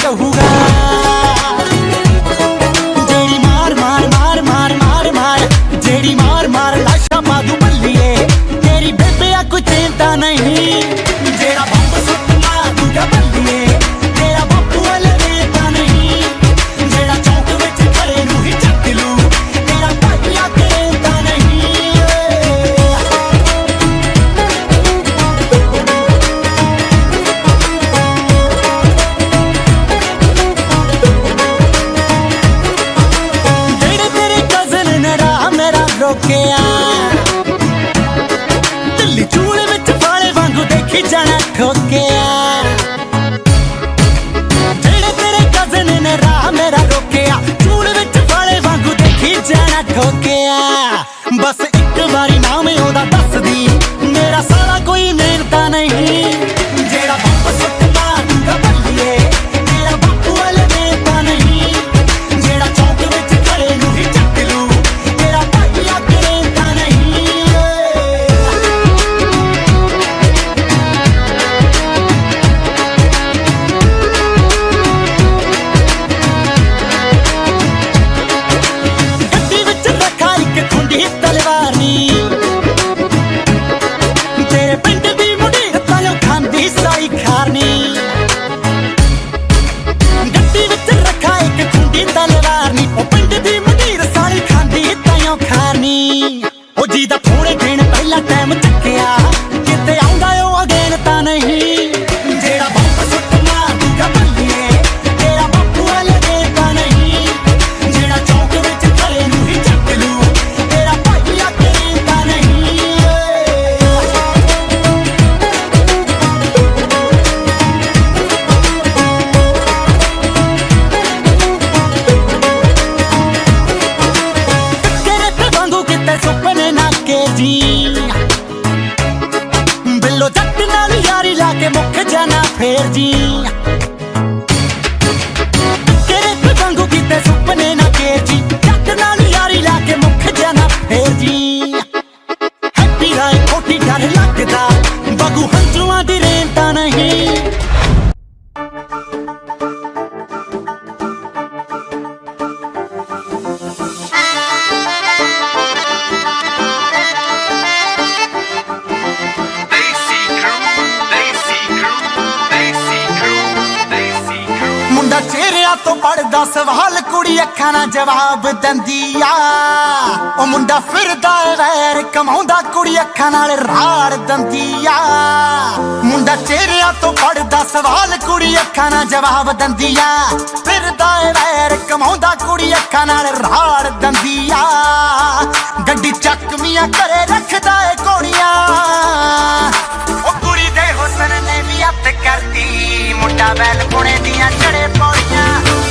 ਰਹੂਗਾ। ਜਿਹੜੀ ਮਾਰ ਮਾਰ ਮਾਰ ਮਾਰ ਮਾਰ ਮਾਰ ਜਿਹੜੀ ਮਾਰ ਮਾਰ ਲਾਸ਼ਾਂ ਪਾ ਦੂ ਬੱਲੀਏ, ਤੇਰੀ ਬੇਬੇ ਆ ਕੋਈ ਚਿੰਤਾ ਨਹੀਂ। ਜਿਹੜਾ ਬੰਬ ਸੁੱਟ ਮਾਰ ਦੂਗਾ ਬੱਲੀਏ, ਤੇਰਾ ਬਾਪੂ ਹਲੇ ਤਾਂ ਨਹੀਂ। ਜਿਹੜਾ ਚੌਂਕ ਵਿੱਚ ਖੜੇ ਨੂੰ ਹੀ ਚੱਕ ਲੂ, ਤੇਰਾ ਭਾਈ ਆ ਤਾਂ ਨਹੀਂ। ਜਿਹੜੇ ਤੇਰੇ ਕਜ਼ਨ ਨੇ ਰਾਹ ਮੇਰਾ ਰੋਕਿਆ, ਦਿੱਲੀ ਚੂਲੇ ਵਿੱਚ ਵਾਲੇ ਵਾਂਗੂ ਦੇਖੀ ਜਾਣਾ ਠੋਕਿਆ। ਜਿਹੜੇ ਤੇਰੇ ਕਜ਼ਨ ਨੇ ਰਾਹ ਮੇਰਾ ਰੋਕਿਆ, ਚੂਲੇ ਵਿੱਚ ਵਾਲੇ ਵਾਂਗੂ ਦੇਖੀ ਜਾਣਾ ਠੋਕਿਆ। ਬਸ ਇੱਕ ਵਾਰੀ ਨਾਮ ਉਹਦਾ ਦੱਸਦੀ, ਮੇਰਾ ਸਾਲਾ ਕੋਈ ਮਿਹਨਤਾਂ ਨਹੀਂ। ਜਿਹੜਾ ਬੰਬ ਸੁੱਟ ਮਾਰ ਦੂਗਾ ਬੱਲੀਏ, ਤੇਰਾ ਬਾਪੂ ਹਲੇ ਤਾਂ ਨਹੀਂ। ਜਿਹੜਾ ਚੌਂਕ ਵਿੱਚ ਖੜੇ ਨੂੰ ਹੀ ਚੱਕ ਲੂ, ਤੇਰਾ ਭਾਈ ਆ ਤਾਂ ਨਹੀਂ। ਗੱਡੀ ਵਿੱਚ ਰੱਖਾ ਇੱਕ ਖੁੰਡੀ ਤਲਵਾਰ ਨੀ, ਤੇਰੇ ਪਿੰਡ ਦੀ ਮੁੰਡੀ ਤਾਂਯੋ ਖਾਂਦੀ ਸਾਈ ਖਾਰਨੀ। ਗੱਡੀ ਵਿੱਚ ਰੱਖਾ ਇੱਕ ਖੁੰਡੀ ਤਲਵਾਰ ਨੀ, ਉਹ ਪਿੰਡ ਦੀ ਮੁੰਡੀ ਸਾਲੀ ਖਾਂਦੀ ਤਾਂਯੋ ਖਾਰਨੀ। ਉਹ ਜੀ ਦਾ ਥੋੜੇ ਦਿਨ ਪਹਿਲਾਂ ਟਾਈਮ ਚੱਕਿਆ, ਕਿਤੇ ਆਉਂਦਾ ਉਹ ਅਗੇਨ ਤਾਂ ਨਹੀਂ। ਜਿਹੜਾ ਬੰਬ ਸੁੱਟ ਮਾਰ ਦੂਗਾ ਬੱਲੀਏ, ਤੇਰਾ ਬਾਪੂ ਹਲੇ ਤਾਂ ਨਹੀਂ। ਜਿਹੜਾ ਚੌਂਕ ਵਿੱਚ ਖੜੇ ਨੂੰ ਹੀ ਚੱਕ ਲੂ, ਤੇਰਾ ਭਾਈ ਆ ਤਾਂ ਨਹੀਂ। ਤੇਰੇ ਤੇ ਵਾਂਗੂ ਕਿਤੇ ਸੁਪਨੇ ਨਾ ਕੇ ਜੀ, ਬਿੱਲੋ ਜੱਟ ਨਾਲ ਯਾਰੀ ਲਾ ਕੇ ਮੁੱਕ ਜਾਣਾ ਫੇਰ ਜੀ। ਤੇਰੇ ਤੇ ਵਾਂਗੂ ਕਿਤੇ ਸੁਪਨੇ ਨਾ ਕੇ ਜੀ, ਜੱਟ ਨਾਲ ਯਾਰੀ ਲਾ ਕੇ ਮੁੱਕ ਜਾਣਾ ਫੇਰ ਜੀ। ਹੈਪੀ ਰਾਏ ਖੋਟੀ ਡਰ ਲੱਗਦਾ, ਬਗੂ ਹੰਝੂਆਂ ਦੀ ਰੇਨ ਤਾਂ ਨਹੀਂ। ਮੁੰਡਾ ਚਿਹਰਿਆਂ ਤੋਂ ਪੜਦਾ ਸਵਾਲ, ਕੁੜੀ ਅੱਖਾਂ ਨਾਲ ਜਵਾਬ ਦਿੰਦੀ ਆ। ਉਹ ਮੁੰਡਾ ਫਿਰਦਾ ਵੈਰ ਕਮਾਉਂਦਾ, ਕੁੜੀ ਅੱਖਾਂ ਨਾਲ ਰਾੜ ਦਿੰਦੀ ਆ। ਮੁੰਡਾ ਚਿਹਰਿਆਂ ਤੋਂ ਪੜਦਾ ਸਵਾਲ, ਕੁੜੀ ਅੱਖਾਂ ਨਾਲ ਜਵਾਬ ਦਿੰਦੀ ਆ। ਫਿਰਦਾ ਵੈਰ ਕਮਾਉਂਦਾ, ਕੁੜੀ ਅੱਖਾਂ ਨਾਲ ਰਾੜ ਦਿੰਦੀ ਆ। ਗੱਡੀ ਚੱਕਵੀਆਂ ਘਰੇ ਰੱਖਦਾ ਏ ਘੋੜੀਆਂ, ਉਹ ਕੁੜੀ ਦੇ ਹੁਸਨ ਨੇ ਵੀ ਹੱਥ ਕਰਦੀ। ਮੁੰਡਾ ਬੈਲ ਪੁਣੇ ਦੀਆਂ ਚੜੇ ਪੌੜੀਆਂ,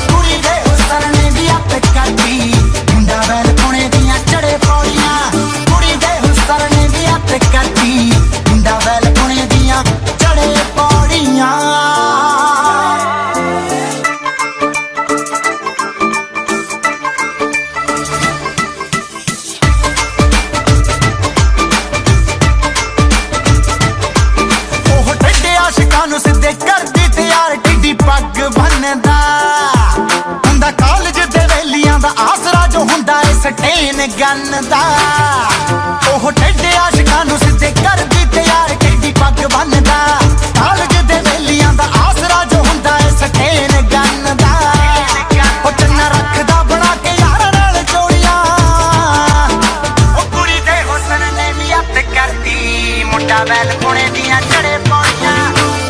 ਕੁੜੀ ਦੇ ਹੁਸਨ ਨੇ ਵੀ ਹੱਥ ਕਰਦੀ। ਮੁੰਡਾ ਬੈਲ ਪੁਣੇ ਦੀਆਂ ਚੜੇ ਪੌੜੀਆਂ, ਕੁੜੀ ਦੇ ਹੁਸਨ ਨੇ ਵੀ ਹੱਥ ਕਰਦੀ। ਮੁੰਡਾ ਬੈਲ ਪੁਣੇ ਦੀਆਂ ਚੜੇ ਪੌੜੀਆਂ। ਉਹ ਠੱਡੇ ਆਸ਼ਿਕਾਂ ਨੂੰ ਸਿੱਧੇ ਕਰਦੀ ਤਿਆਰ, ਟਿੱਡੀ ਪੱਗ ਬੰਨਦਾ ਹੁੰਦਾ। ਕਾਲਜ ਦੇ ਵੇਲੀਆਂ ਦਾ ਆਸਰਾ ਜੋ ਹੁੰਦਾ ਏ ਸਟੇਨ ਗੰਨ ਦਾ। ਉਹ ਠੱਡੇ ਆਸ਼ਿਕਾਂ ਨੂੰ ਸਿੱਧੇ ਕਰਦੀ ਤਿਆਰ, ਟਿੱਡੀ ਪੱਗ ਬੰਨਦਾ। ਕਾਲਜ ਦੇ ਵੇਲੀਆਂ ਦਾ ਆਸਰਾ ਜੋ ਹੁੰਦਾ ਏ ਸਟੇਨ ਗੰਨ ਦਾ। ਉਹ ਚੰਨਾ ਰੱਖਦਾ ਬਣਾ ਕੇ ਯਾਰਾਂ ਨਾਲ ਜੋੜੀਆਂ, ਉਹ ਕੁੜੀ ਦੇ ਹੁਸਨ ਨੇ ਵੀ ਹੱਥ ਕਰਦੀ। ਮੁੰਡਾ ਵੈਲ ਪੁਣੇ ਦੀਆਂ ਚੜੇ ਪੌੜੀਆਂ,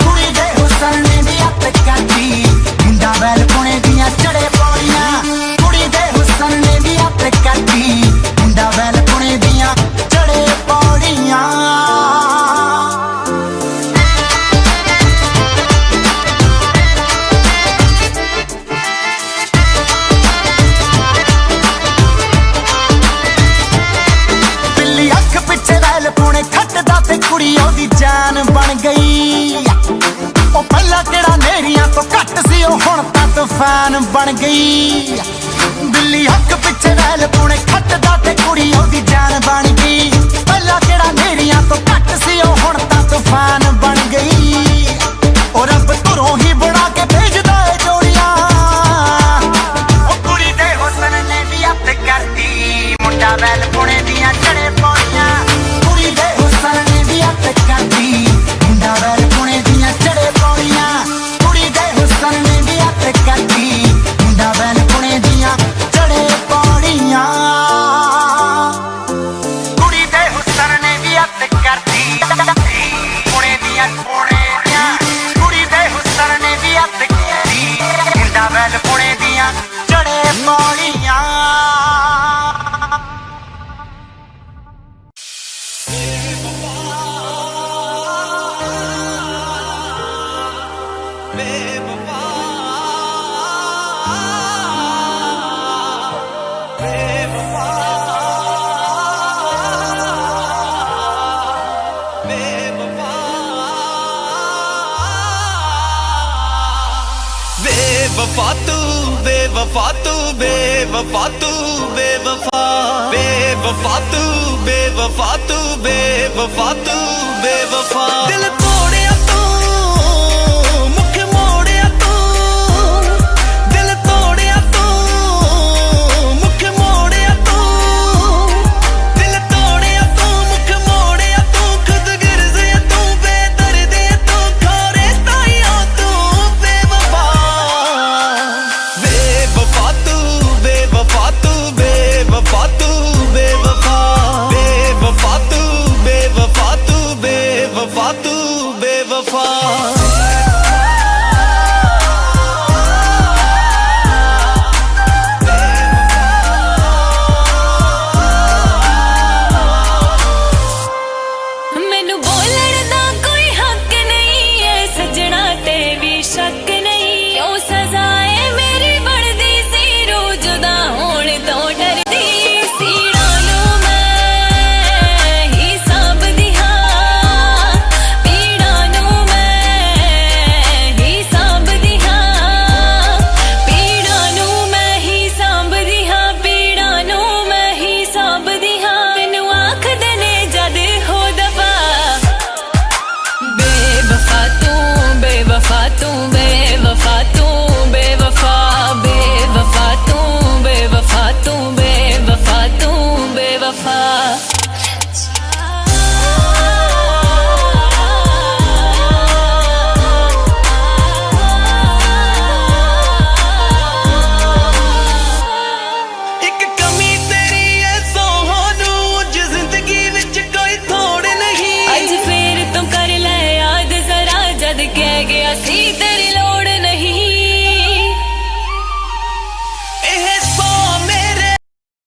ਕੁੜੀ ਦੇ ਹੁਸਨ ਨੇ ਵੀ ਹੱਥ ਕਰਦੀ। ਮੁੰਡਾ ਵੈਲ ਪੁਣੇ ਦੀਆਂ ਚੜੇ ਪੌੜੀਆਂ, ਕੁੜੀ ਦੇ ਹੁਸਨ ਨੇ ਵੀ ਹੱਥ ਕਰਦੀ। ਮੁੰਡਾ ਵੈਲ ਪੁਣੇ ਦੀਆਂ ਚੜੇ ਪੌੜੀਆਂ। ਬਿੱਲੀ ਅੱਖ ਪਿੱਛੇ ਵੈਲ ਪੁਣੇ ਖੱਟਦਾ, ਤੇ ਕੁੜੀ ਉਹਦੀ ਜਾਨ ਬਣ ਗਈ। ਉਹ ਪਹਿਲਾਂ ਕਿਹੜਾ ਨੇਰੀਆਂ ਤੋਂ ਘੱਟ ਸੀ, ਉਹ ਹੁਣ ਤਾਂ ਤੂਫਾਨ ਬਣ ਗਈ। ਬਿੱਲੀ ਅੱਖ ਪਿੱਛੇ ਵੈਲ ਪੁਣੇ ਖੱਟਦਾ, ਤੇ ਕੁੜੀ ਉਹਦੀ ਜਾਨ ਬਣ ਗਈ। ਪਹਿਲਾਂ ਕਿਹੜਾ ਨੇਰੀਆਂ ਤੋਂ ਘੱਟ ਸੀ, ਉਹ ਹੁਣ ਤਾਂ ਤੂਫਾਨ ਬਣ ਗਈ। ਉਹ ਰੱਬ ਧੁਰੋਂ ਹੀ ਬਣਾ ਕੇ ਭੇਜਦਾ ਏ ਜੋੜੀਆਂ, बेवफा तू बेवफा तू बेवफा तू बेवफा बेवफा तू बेवफा तू बेवफा तू बेवफा दिल तोड़िया तू मुख मोड़िया तू दिल तोड़िया तू मुख मोड़िया तू दिल तोड़िया तू मुख मोड़िया तू खुद गिरजे तू बेदर्दी तू खोरे ताइयों तू बेवफा बेवफा तू बेवफा तू बेवफा तू बेवफा बेवफा तू बेवफा तू बेवफा तू बेवफा ਮੈਨੂੰ ਬੋਲਣ ਦਾ ਕੋਈ ਹੱਕ ਨਹੀਂ ਐ ਸਜਣਾ ਤੇ ਵੀ ਸ਼ੱਕ ਨਹੀਂ ਕਿਉਂ ਸਜ਼ਾਏ ਮੇਰੀ ਬਣਦੀ ਸੀ ਰੋਜ਼ ਜੁਦਾ ਹੋਣ ਤੋਂ ਡਰਦੀ ਸੀ ਨੂੰ ਮੈਂ ਹੀ ਸਾਂਭਦੀ ਹਾਂ ਪੀੜਾਂ ਨੂੰ ਮੈਂ ਹੀ ਸਾਂਭਦੀ ਹਾਂ ਪੀੜਾਂ ਨੂੰ ਮੈਂ ਹੀ ਸਾਂਭਦੀ ਹਾਂ ਪੀੜਾਂ ਨੂੰ ਮੈਂ ਹੀ ਸਾਂਭਦੀ ਹਾਂ ਮੈਨੂੰ ਆਖਦੇ ਨੇ ਜਦ ਹੋ ਦਫਾ बेवफा तू बेवफा तू बेवफा तू बेवफा बेवफा तू बेवफा तू बेवफा तू बेवफा ਇੱਕ ਕਮੀ ਤੇਰੀ ਐ ਸੋਹਣੂ ਜ ਜ਼ਿੰਦਗੀ ਵਿੱਚ ਕੋਈ ਥੋੜ ਨਹੀਂ ਅੱਜ ਫੇਰ ਤੂੰ ਕਰ ਲੈ ਯਾਦ ਜ਼ਰਾ ਜਦ ਕਹਿ ਗਿਆ ਸੀ ਤੇਰੀ ਲੋੜ ਨਹੀਂ ਇਹ ਸੋ ਮੇਰੇ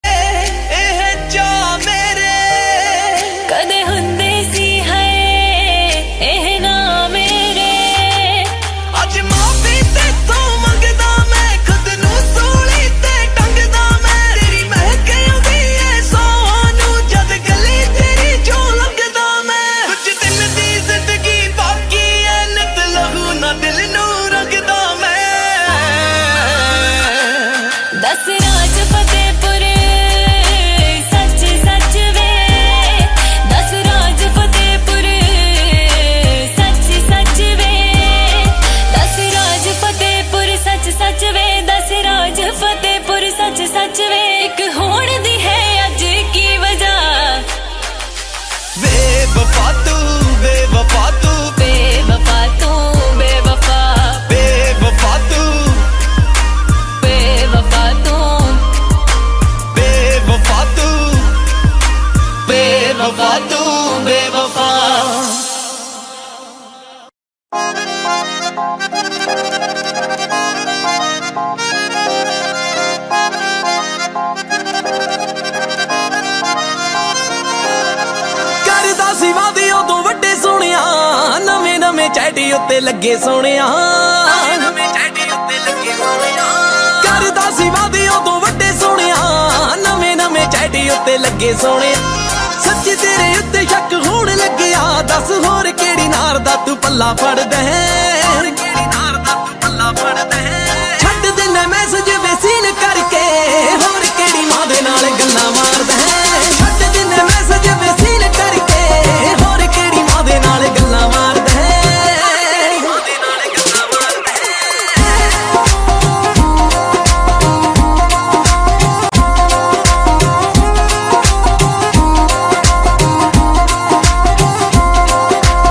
ਇਹ ਜਾ ਮੇਰੇ ਕਦੇ ਹੁੰਦੇ ਸੀ ਹੈ ਇਹ ਨਾ ਮੇਰੇ ਅੱਜ ਮਾਫੀ ਤੇਥੋਂ ਮੰਗਦਾ ਮੈਂ ਖੁਦ ਨੂੰ ਸੂਲੀ ਤੇ ਟੰਗਦਾ ਮੈਂ ਤੇਰੀ ਮਹਿਕ ਆਉਂਦੀ ਐ ਸੋਹਣੂ ਜਦ ਗਲੀ ਤੇਰੀ ਜੋ ਲੰਘਦਾ ਮੈਂ ਕੁਝ ਦਿਨ ਦੀ ਜ਼ਿੰਦਗੀ ਬਾਕੀ ਐ ਨਿਤ ਲਹੂ ਨਾ ਦਿਲ ਨੂੰ ਰੰਗਦਾ ਮੈਂ ਦਸ ਰਾਜ ਫਤਿਹਪੁਰ ਸੱਚ ਸੱਚ ਵੇ ਦਸ ਰਾਜ ਫਤਿਹਪੁਰ ਸੱਚ ਸੱਚ ਵੇ ਦਸ ਰਾਜ ਫਤਿਹਪੁਰ ਸੱਚ ਸੱਚ ਵੇ ਦਸ ਰਾਜ ਫਤਿਹਪੁਰ ਸੱਚ ਸੱਚ ਵੇ ਇੱਕ ਹੋਣ ਦੀ ਹੈ ਅੱਜ ਕੀ ਵਜ੍ਹਾ बेवफा तू बेवफा तू ਬੇਵਫਾ ਤੂੰ ਬੇਵਫਾ बेवफा तू ਬੇਵਫਾ ਤੂੰ बेवफा तू ਬੇਵਫਾ ਤੂੰ ਬੇਵਫਾ ਕਰਦਾ ਸੀ ਵਾਦੇ ਉਦੋਂ ਵੱਡੇ ਸੋਹਣਿਆ ਨਵੇਂ ਨਵੇਂ ਚੈਟੀ ਉੱਤੇ ਲੱਗੇ ਸੋਹਣਿਆ ਨਵੇਂ ਚੈਟੀ ਉੱਤੇ ਲੱਗੇ ਸੋਹਣਿਆ ਕਰਦਾ ਸੀ ਵਾਦੇ ਉਦੋਂ ਵੱਡੇ ਸੋਹਣਿਆ ਨਵੇਂ ਨਵੇਂ ਚੈਟੀ ਉੱਤੇ ਲੱਗੇ ਸੋਹਣਿਆ ਸੱਚੀ ਤੇਰੇ ਉੱਤੇ ਸ਼ੱਕ ਹੋਣ ਲੱਗਿਆ ਦੱਸ ਹੋਰ ਕਿਹੜੀ ਨਾਰ ਦਾ ਤੂੰ ਪੱਲਾ ਫੜਦਾ ਹੈ ਹੋਰ ਕਿਹੜੀ ਨਾਰ ਦਾ ਤੂੰ ਪੱਲਾ ਫੜਦਾ ਹੈ ਛੱਡ ਦਿੰਦਾ ਮੈਸੇਜ ਵੇਸੀਨ ਕਰਕੇ ਹੋਰ ਕਿਹੜੀ ਮਾਂ ਦੇ ਨਾਲ ਗੱਲਾਂ ਮਾਰਦਾ ਹੈ ਛੱਡ ਦਿੰਦਾ ਮੈਸੇਜ ਵੇਸੀਨ ਕਰਕੇ ਹੋਰ ਕਿਹੜੀ ਮਾਂ ਦੇ ਨਾਲ ਗੱਲਾਂ ਮਾਰਦਾ ਹੈ ਮਾਂ ਦੇ ਨਾਲ ਗੱਲਾਂ ਮਾਰਦਾ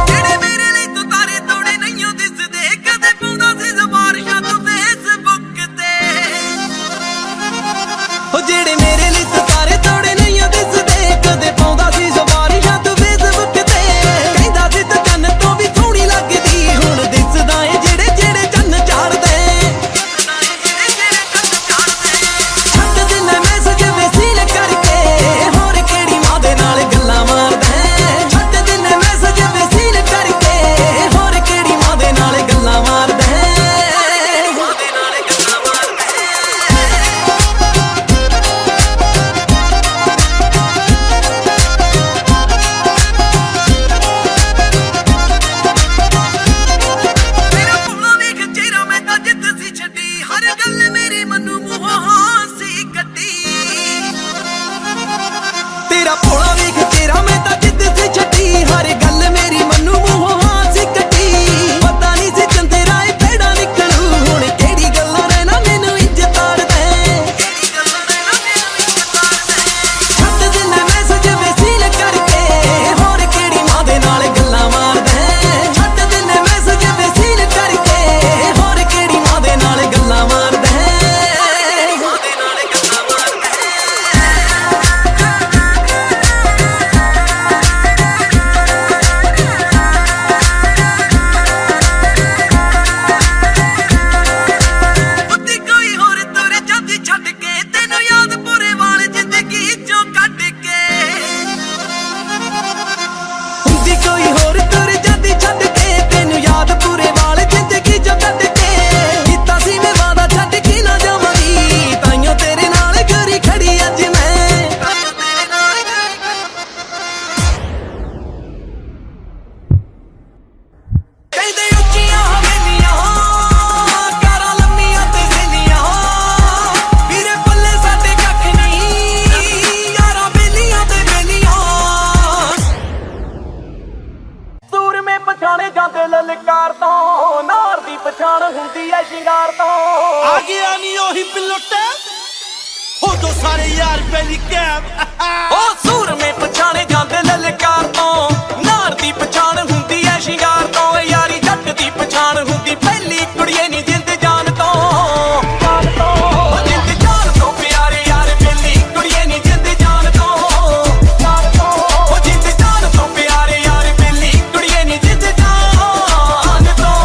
ਜਿਹੜੇ ਮੇਰੇ ਲਈ ਤੂੰ ਤਾਰੇ ਤੋੜੇ ਨਹੀਂਓ ਦਿਸਦੇ ਕਦੇ ਪਾਉਂਦਾ ਪਛਾਣ ਹੁੰਦੀ ਐ ਸ਼ਿੰਗਾਰ ਤੋਂ ਆ ਗਿਆ ਨੀ ਉਹੀ ਪਿਲਟ ਹੋ ਜੋ ਸਾਰੇ ਯਾਰ ਪਹਿਲੀ ਕੈਬ ਉਹ ਸੂਰਮੇ ਪਛਾਣੇ ਜਾਂਦੇ ਲਲਕਾਰ ਤੋਂ ਨਾਰ ਦੀ ਪਛਾਣ ਹੁੰਦੀ ਐ ਸ਼ਿੰਗਾਰ ਤੋਂ ਯਾਰੀ ਜੱਟ ਦੀ ਪਛਾਣ ਹੁੰਦੀ ਪਹਿਲੀ ਕੁੜੀਏ ਨੀ ਜਿੰਦ ਜਾਨ ਤੋਂ ਉਹ ਜਿੰਦ ਜਾਨ ਤੋਂ ਪਿਆਰੇ ਯਾਰ ਪਹਿਲੀ ਕੁੜੀਏ ਨੀ ਜਿੰਦ ਜਾਨ ਤੋਂ ਉਹ ਜਿੰਦ ਜਾਨ ਤੋਂ ਪਿਆਰੇ ਯਾਰ ਪਹਿਲੀ ਕੁੜੀਏ ਨੀ ਜਿੰਦ ਜਾਨ ਤੋਂ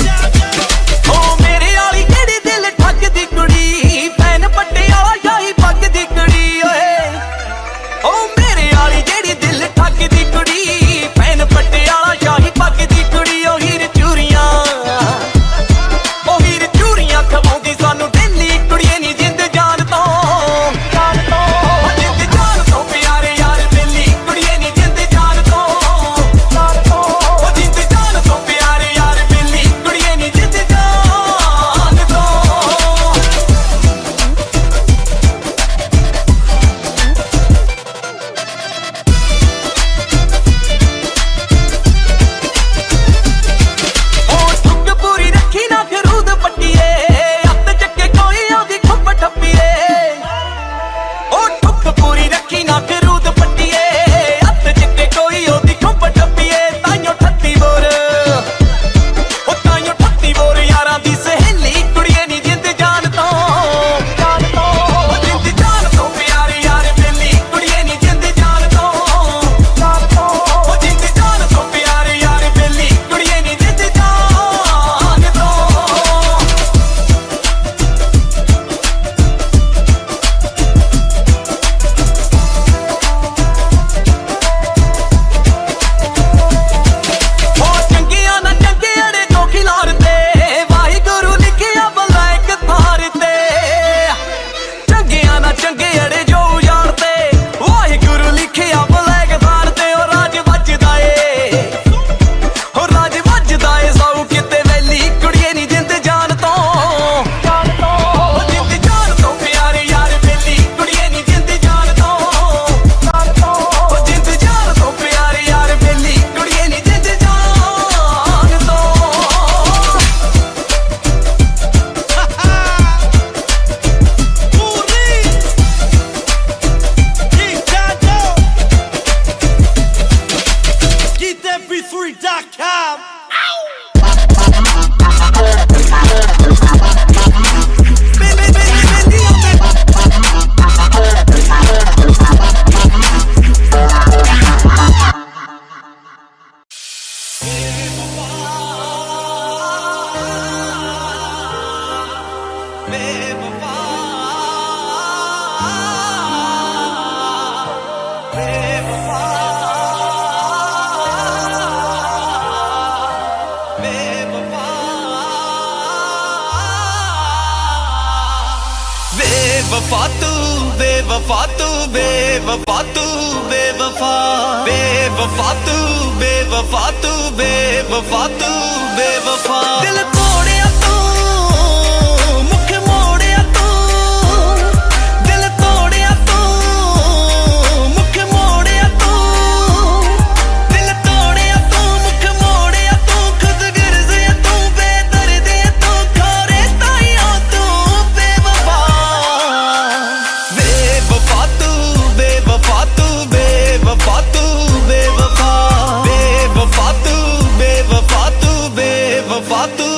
ਓ ਮੇਰੇ ਵਾਲੀ ਜਿਹੜੀ ਦਿਲ ਠੱਗਦੀ ਕੁੜੀ ਫੈਨ ਪੱਟੇ ਵਾਲਾ ਸ਼ਾਹੀ ਪੱਗ ਦੀ ਕੁੜੀ ਓਏ ਓ ਮੇਰੇ ਵਾਲੀ ਜਿਹੜੀ ਦਿਲ ਠੱਗਦੀ ਕੁੜੀ ਫੈਨ ਪੱਟੇ ਵਾਲਾ ਸ਼ਾਹੀ ਪੱਗ ਦੀ ਕੁੜੀ ਓ ਹੀਰ ਚੂਰੀਆਂ ਖਵਾਉਂਦੀ ਸਾਨੂੰ ਦਿੱਲੀ ਕੁੜੀਏ ਨੀ ਜਿੰਦ ਜਾਨ ਤੋਂ ਓ ਜਿੰਦ ਜਾਨ ਤੋਂ ਪਿਆਰੇ ਯਾਰ ਦਿੱਲੀ ਕੁੜੀਏ ਨੀ ਜਿੰਦ ਜਾਨ ਤੋਂ ਓ ਜਿੰਦ ਜਾਨ ਤੋਂ ਪਿਆਰੇ ਯਾਰ ਦਿੱਲੀ ਕੁੜੀਏ ਨੀ ਜਿੰਦ ਜਾਨ ਤੋਂ ਉਹ ਠੁੱਕ ਪੂਰੀ ਰੱਖੀ ਨਾ ਖਰੂਦ ਪੱਟੀਏ ਅੱਤ ਚੱਕੇ ਕੋਈ ਉਹਦੀ ਖੁੱਬ ਠੱਪੀਏ ਉਹ ਠੁੱਕ ਪੂਰੀ ਰੱਖੀ ਨਾ ਖਰੂਦ ਪੱਟੀਏ ਅੱਤ ਚੱਕੇ ਕੋਈ ਉਹਦੀ ਖੁੱਬ ਠੱਪੀਏ ਤਾਈਓ 38 ਬੋਰ ਉਹ ਤਾਈਓ 38 ਬੋਰ ਯਾਰਾਂ ਦੀ ਸਹੇਲੀ ਕੁੜੀਏ ਨੀ ਜਿੰਦ ਜਾਨ ਤੋਂ ਉਹ ਜਿੰਦ ਜਾਨ ਤੋਂ ਪਿਆਰੇ ਯਾਰ ਬੇਲੀ ਕੁੜੀਏ ਨੀ ਜਿੰਦ ਜਾਨ ਤੋਂ ਉਹ ਜਿੰਦ ਜਾਨ ਤੋਂ ਪਿਆਰੇ ਯਾਰ ਬੇਲੀ ਕੁੜੀਏ ਨੀ ਜਿੰਦ ਜਾਨ ਤੋਂ ਉਹ ਚੰਗੀਆਂ ਨਾ ਚੰਗੇ ਅੜੇ ਤੋਂ ਖਿਲਾਰ ਤੇ ਵਾਹਿਗੁਰੂ ਲਿਖਿਆ ਬਲੈਕ ਥਾਰ ਤੇ ਚੰਗੀਆਂ ਨਾ ਚੰਗੇ ਅੜੇ ਜੋ ਉਜਾੜ ਤੇ ਵਾਹਿਗੁਰੂ ਲਿਖਿਆ ਬਲੈਕ ਥਾਰ ਤੇ ਉਹ ਰਾਜ ਵੱਜਦਾ ਏ ਉਹ ਰਾਜ ਵੱਜਦਾ ਏ ਸੌ ਕਿਤੇ ਵੈਲੀ ਕੁੜੀਏ ਨੀ ਜਿੰਦ ਜਾਨ ਤੋਂ ਉਹ ਜਿੰਦ ਜਾਨ ਤੋਂ ਪਿਆਰੇ ਯਾਰ ਵੈਲੀ ਕੁੜੀਏ ਨੀ ਜਿੰਦ ਜਾਨ ਤੋਂ ਉਹ ਜਿੰਦ ਜਾਨ ਤੋਂ ਪਿਆਰੇ ਯਾਰ ਵੈਲੀ ਕੁੜੀਏ ਨੀ ਜਿੰਦ ਜਾਨ ਤੋਂ GetMP3.com बेवफा तू बेवफा तू बेवफा तू बेवफा बेवफा तू बेवफा तू बेवफा तू बेवफा दिल तोड़िया तू मुख मोड़िया तू दिल तोड़िया तू मुख मोड़िया तू दिल तोड़िया तू मुख मोड़िया तू खुद गिरज़ तू बेदर्द तू खोरे ताइयों तू बेवफा बेवफा तू बेवफा तू बेवफा तू बेवफा बेवफा तू बेवफा तू बेवफा तू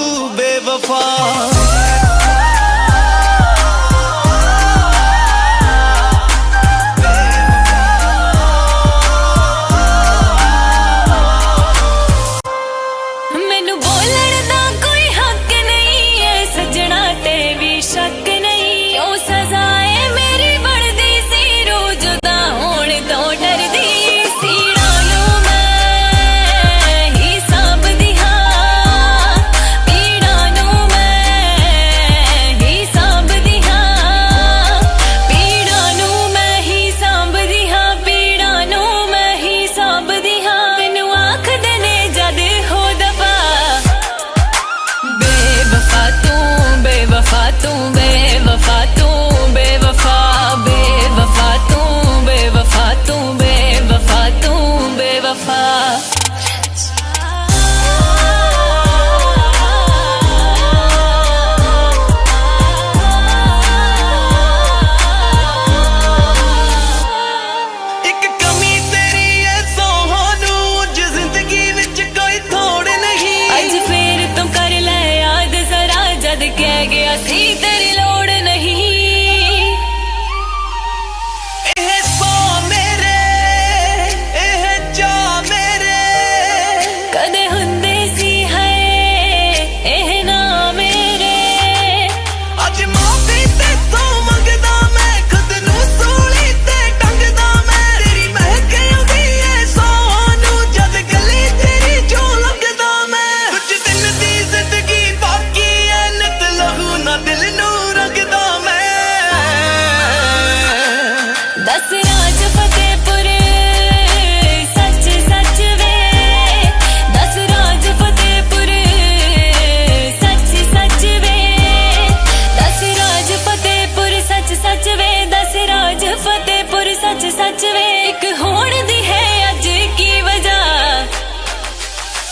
फतेहपुर सच सच वे एक होण दी है अज की वजह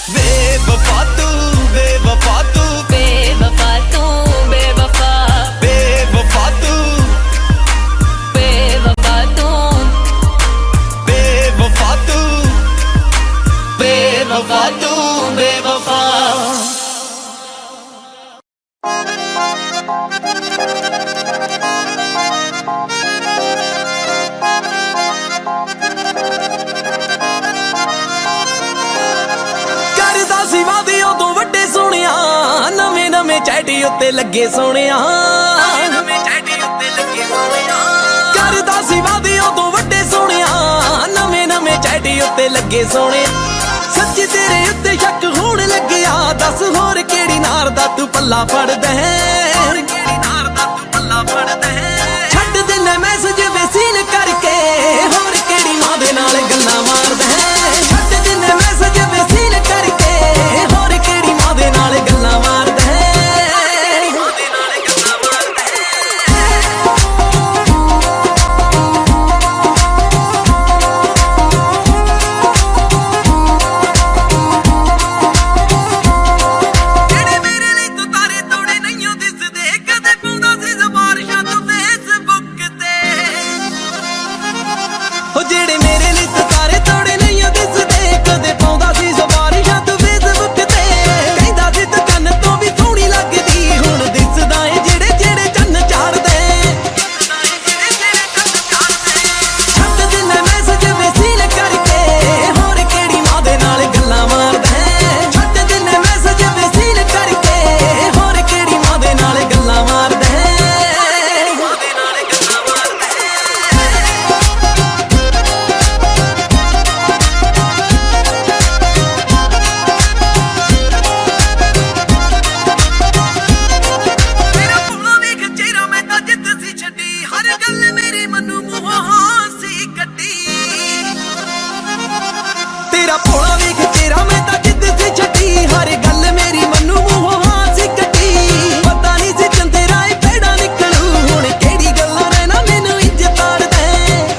बेवफा तू बेवफा तू बेवफा तू बेवफा बेवफा तू बेवफा तू बेवफा तू बेवफा तू बेवफा ਕਰਦਾ ਸੀ ਵਾਦੇ ਉਦੋਂ ਵੱਡੇ ਸੋਹਣਿਆ ਨਵੇਂ ਨਵੇਂ ਚੈਟੀ ਉੱਤੇ ਲੱਗੇ ਸੋਹਣਿਆ ਨਵੇਂ ਚੈਟੀ ਉੱਤੇ ਲੱਗੇ ਸੋਹਣਿਆ ਕਰਦਾ ਸੀ ਵਾਦੇ ਉਦੋਂ ਵੱਡੇ ਸੋਹਣਿਆ ਨਵੇਂ ਨਵੇਂ ਚੈਟੀ ਉੱਤੇ ਲੱਗੇ ਸੋਹਣਿਆ ਸੱਚੀ ਤੇਰੇ ਉੱਤੇ ਸ਼ੱਕ ਹੋਣ ਲੱਗਿਆ ਦੱਸ ਹੋਰ ਕਿਹੜੀ ਨਾਰ ਦਾ ਤੂੰ ਪੱਲਾ ਫੜਦਾ ਹੈ ਹੋਰ ਕਿਹੜੀ ਨਾਰ ਦਾ ਤੂੰ ਪੱਲਾ ਫੜਦਾ ਹੈ ਛੱਡ ਦਿੰਦਾ ਮੈਸੇਜ ਵੇਸੀਨ ਕਰਕੇ ਹੋਰ ਕਿਹੜੀ ਮਾਂ ਦੇ ਨਾਲ ਗੱਲਾਂ ਮਾਰਦਾ ਹੈ ਛੱਡ ਦਿੰਦਾ ਮੈਸੇਜ ਵੇਸੀਨ ਕਰਕੇ ਹੋਰ ਕਿਹੜੀ ਮਾਂ ਦੇ ਨਾਲ ਗੱਲਾਂ ਮਾਰਦਾ ਹੈ ਮਾਂ ਦੇ ਨਾਲ ਗੱਲਾਂ ਮਾਰਦਾ ਜਿਹੜੇ ਮੇਰੇ ਲਈ ਤੂੰ ਤਾਰੇ ਤੋੜੇ ਨਹੀਂਓ ਦਿਸਦੇ ਕਦੇ ਪਾਉਂਦਾ ਸੀ ਜ਼ਬਾਰਸ਼ਾਂ ਤੂੰ ਫੇਸਬੁੱਕ ਤੇ ਉਹ ਜਿਹੜੇ ਮੇਰੇ ਲਈ ਤੂੰ ਤਾਰੇ ਤੋੜੇ ਨਹੀਂਓ ਦਿਸਦੇ ਕਦੇ ਪਾਉਂਦਾ ਸੀ ਜ਼ਬਾਰਸ਼ਾਂ ਤੂੰ ਫੇਸਬੁੱਕ ਤੇ ਕਹਿੰਦਾ ਸੀ ਤੂੰ ਕੰਨ ਤੋਂ ਵੀ ਸੋਹਣੀ ਲੱਗਦੀ ਹੁਣ ਦਿਸਦਾ ਏ ਜਿਹੜੇ ਜਿਹੜੇ ਚੰਨ ਚਾੜਦੇ ਛੱਡ ਦਿੰਦਾ ਮੈਸੇਜ ਵੇਸੀਨ ਕਰਕੇ ਹੋਰ ਕਿਹੜੀ ਮਾਂ ਦੇ ਨਾਲ ਗੱਲਾਂ ਮਾਰਦਾ ਹੈ ਛੱਡ ਦਿੰਦਾ ਮੈਸੇਜ ਵੇਸੀਨ ਕਰਕੇ ਹੋਰ ਕਿਹੜੀ ਮਾਂ ਦੇ ਨਾਲ ਗੱਲਾਂ ਮਾਰਦਾ ਹੈ ਮਾਂ ਦੇ ਨਾਲ ਗੱਲਾਂ ਮਾਰਦਾ ਮੇਰਾ ਭੋਲਾ ਵੇਖ ਚਿਹਰਾ ਮੈਂ ਤਾਂ ਜਿੱਦ ਸੀ ਛੱਡੀ ਹਰ ਗੱਲ ਮੇਰੀ ਮਨੂੰ ਮੂੰਹੋਂ ਹਾਸੀ ਕੱਢੀ ਤੇਰਾ ਭੋਲਾ ਵੇਖ ਚਿਹਰਾ ਮੈਂ ਤਾਂ ਜਿੱਦ ਸੀ ਛੱਡੀ ਹਰ ਗੱਲ ਮੇਰੀ ਮਨੂੰ ਮੂੰਹੋਂ ਹਾਸੀ ਕੱਢੀ ਪਤਾ ਨਹੀਂ ਸੀ ਚੰਦੇ ਰਾਏ ਪੈੜਾ ਨਿਕਲੂ ਹੁਣ ਕਿਹੜੀ ਗੱਲਾਂ ਨੇ ਨਾ ਮੈਨੂੰ ਇੰਜ ਤਾੜਦਾ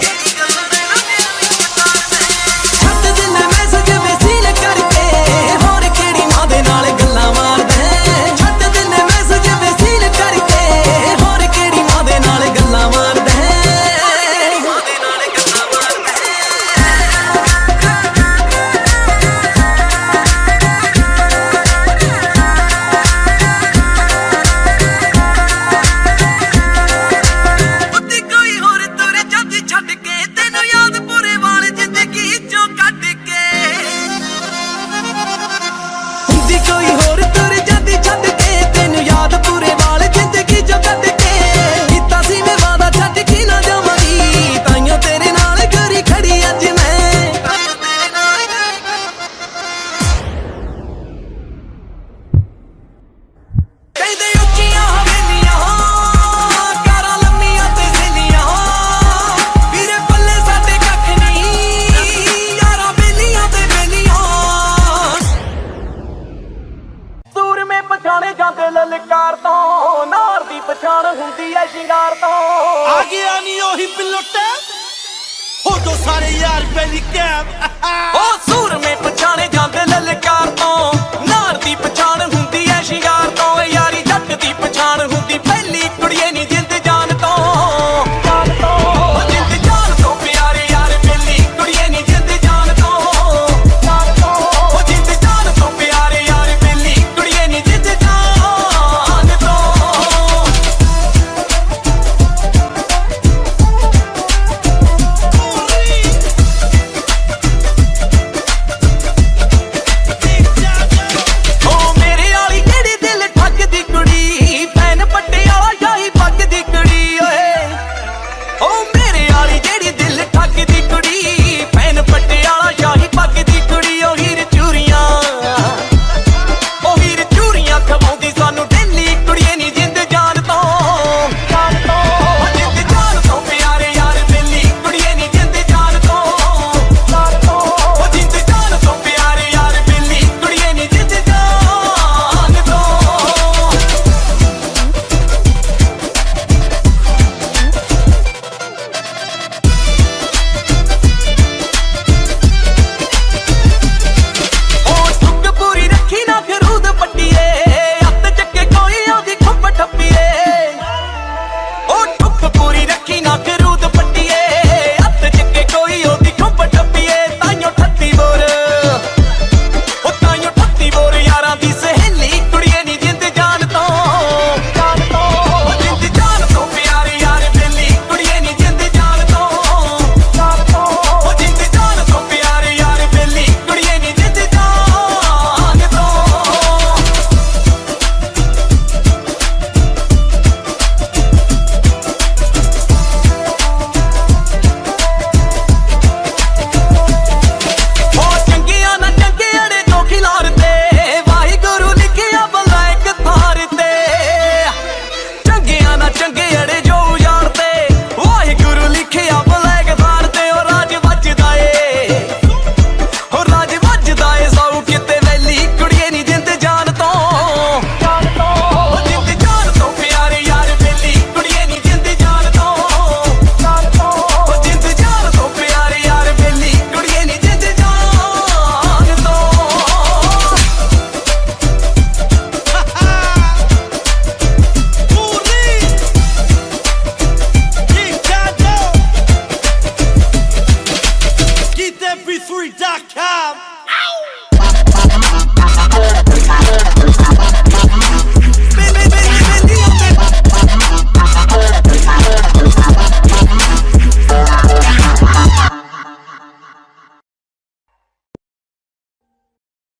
ਕਿਹੜੀ ਗੱਲਾਂ ਨੇ ਨਾ ਮੈਨੂੰ ਇੰਜ ਤਾੜਦਾ ਛੱਡ ਦਿੰਦਾ ਮੈਸੇਜ ਵੇਸੀਨ ਕਰਕੇ ਹੋਰ ਕਿਹੜੀ ਮਾਂ ਦੇ ਨਾਲ ਗੱਲਾਂ ਮਾਰਦਾ ਹੈ ਛੱਡ ਦਿੰਦਾ ਮੈਸੇਜ ਵੇਸੀਨ ਕਰਕੇ ਹੋਰ ਕਿਹੜੀ ਮਾਂ ਦੇ ਨਾਲ ਗੱਲਾਂ ਮਾਰਦਾ ਹੈ ਮਾਂ ਦੇ ਨਾਲ ਗੱਲਾਂ ਮਾਰਦਾ ਉੱਤੇ ਕੋਈ ਹੋਰ ਤੁਰ ਜਾਂਦੀ ਛੱਡ ਕੇ ਤੈਨੂੰ ਯਾਦ ਪੂਰੇ ਵਾਲ ਜ਼ਿੰਦਗੀ ਚੋਂ ਕੱਢ ਕੇ ਹੁੰਦੀ ਕੋਈ ਹੋਰ ਤੁਰ ਜਾਂਦੀ ਛੱਡ ਕੇ ਤੈਨੂੰ ਯਾਦ ਪੂਰੇ ਵਾਲ ਜ਼ਿੰਦਗੀ ਚੋਂ ਕੱਢ ਕੇ ਕੀਤਾ ਸੀ ਮੈਂ ਵਾਦਾ ਛੱਡ ਕੇ ਨਾ ਜਾਵਾਂਗੀ ਤਾਈਓ ਤੇਰੇ ਨਾਲ ਘਰੀ ਖੜੀ ਅੱਜ ਮੈਂ ਤਾਈਓ ਤੇਰੇ ਨਾਲ ਕਹਿੰਦੇ ਉੱਚੀਆਂ ਹਵੇਲੀਆਂ ਕਾਰਾਂ ਲੰਮੀਆਂ ਤੇ ਸੇਲੀਆਂ ਵੀਰੇ ਪੱਲੇ ਸਾਡੇ ਕੱਖ ਨਹੀਂ ਯਾਰਾਂ ਬੇਲੀਆਂ ਤੇ ਬੇਲੀਆਂ ਸੂਰਮੇ ਪਛਾਣੇ ਜਾਂਦੇ ਲਲਕਾਰ ਤੋਂ ਨਾਰ ਦੀ ਪਛਾਣ ਹੁੰਦੀ ਐ ਸ਼ਿੰਗਾਰ ਤੋਂ ਆ ਗਿਆ ਨੀ ਉਹੀ ਪਿਲੋਟੇ ਹੋ ਜੋ ਸਾਰੇ ਯਾਰ ਬੈਲੀ ਕੈਬ ਉਹ ਸੂਰਮੇ ਪਛਾਣੇ ਜਾਂਦੇ ਲਲਕਾਰ ਤੋਂ ਨਾਰ ਦੀ ਪਛਾਣ ਹੁੰਦੀ ਐ ਸ਼ਿੰਗਾਰ ਤੋਂ ਯਾਰੀ ਜੱਟ ਦੀ ਪਛਾਣ ਹੁੰਦੀ ਪਹਿਲੀ ਕੁੜੀਏ ਨੀ ਜਿੰਦ ਜਾਨ ਤੋਂ ਉਹ ਜਿੰਦ ਜਾਨ ਤੋਂ ਪਿਆਰੇ ਯਾਰ ਪਹਿਲੀ ਕੁੜੀਏ ਨੀ ਜਿੰਦ ਜਾਨ ਤੋਂ ਉਹ ਜਿੰਦ ਜਾਨ ਤੋਂ ਪਿਆਰੇ ਯਾਰ ਪਹਿਲੀ ਕੁੜੀਏ ਨੀ ਜਿੰਦ ਜਾਨ ਤੋਂ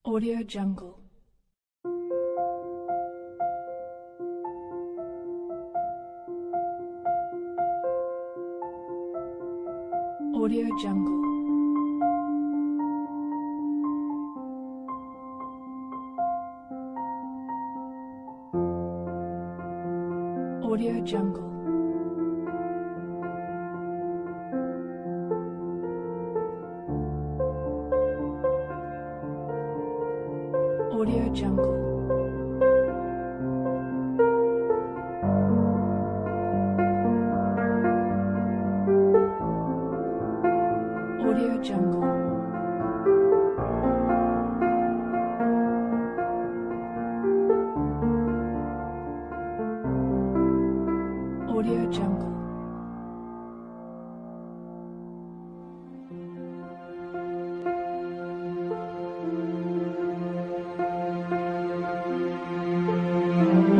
Audio Jungle. Audio Jungle. Audio Jungle. Audio Jungle. Audio Jungle. Audio Jungle.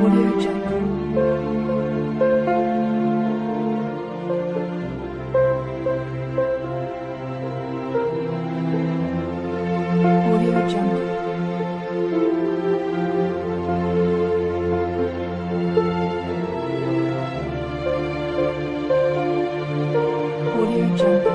Audio Jungle. Audio Jungle. Audio Jungle. Audio Jungle. Audio Jungle.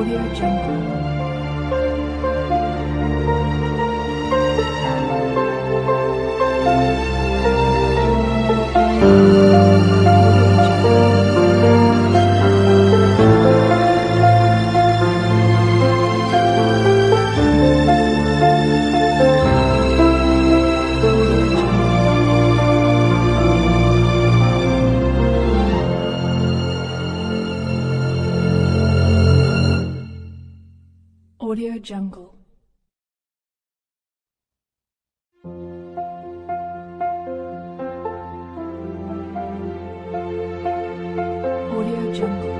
Audio Jungle. Audio Jungle. Audio Jungle.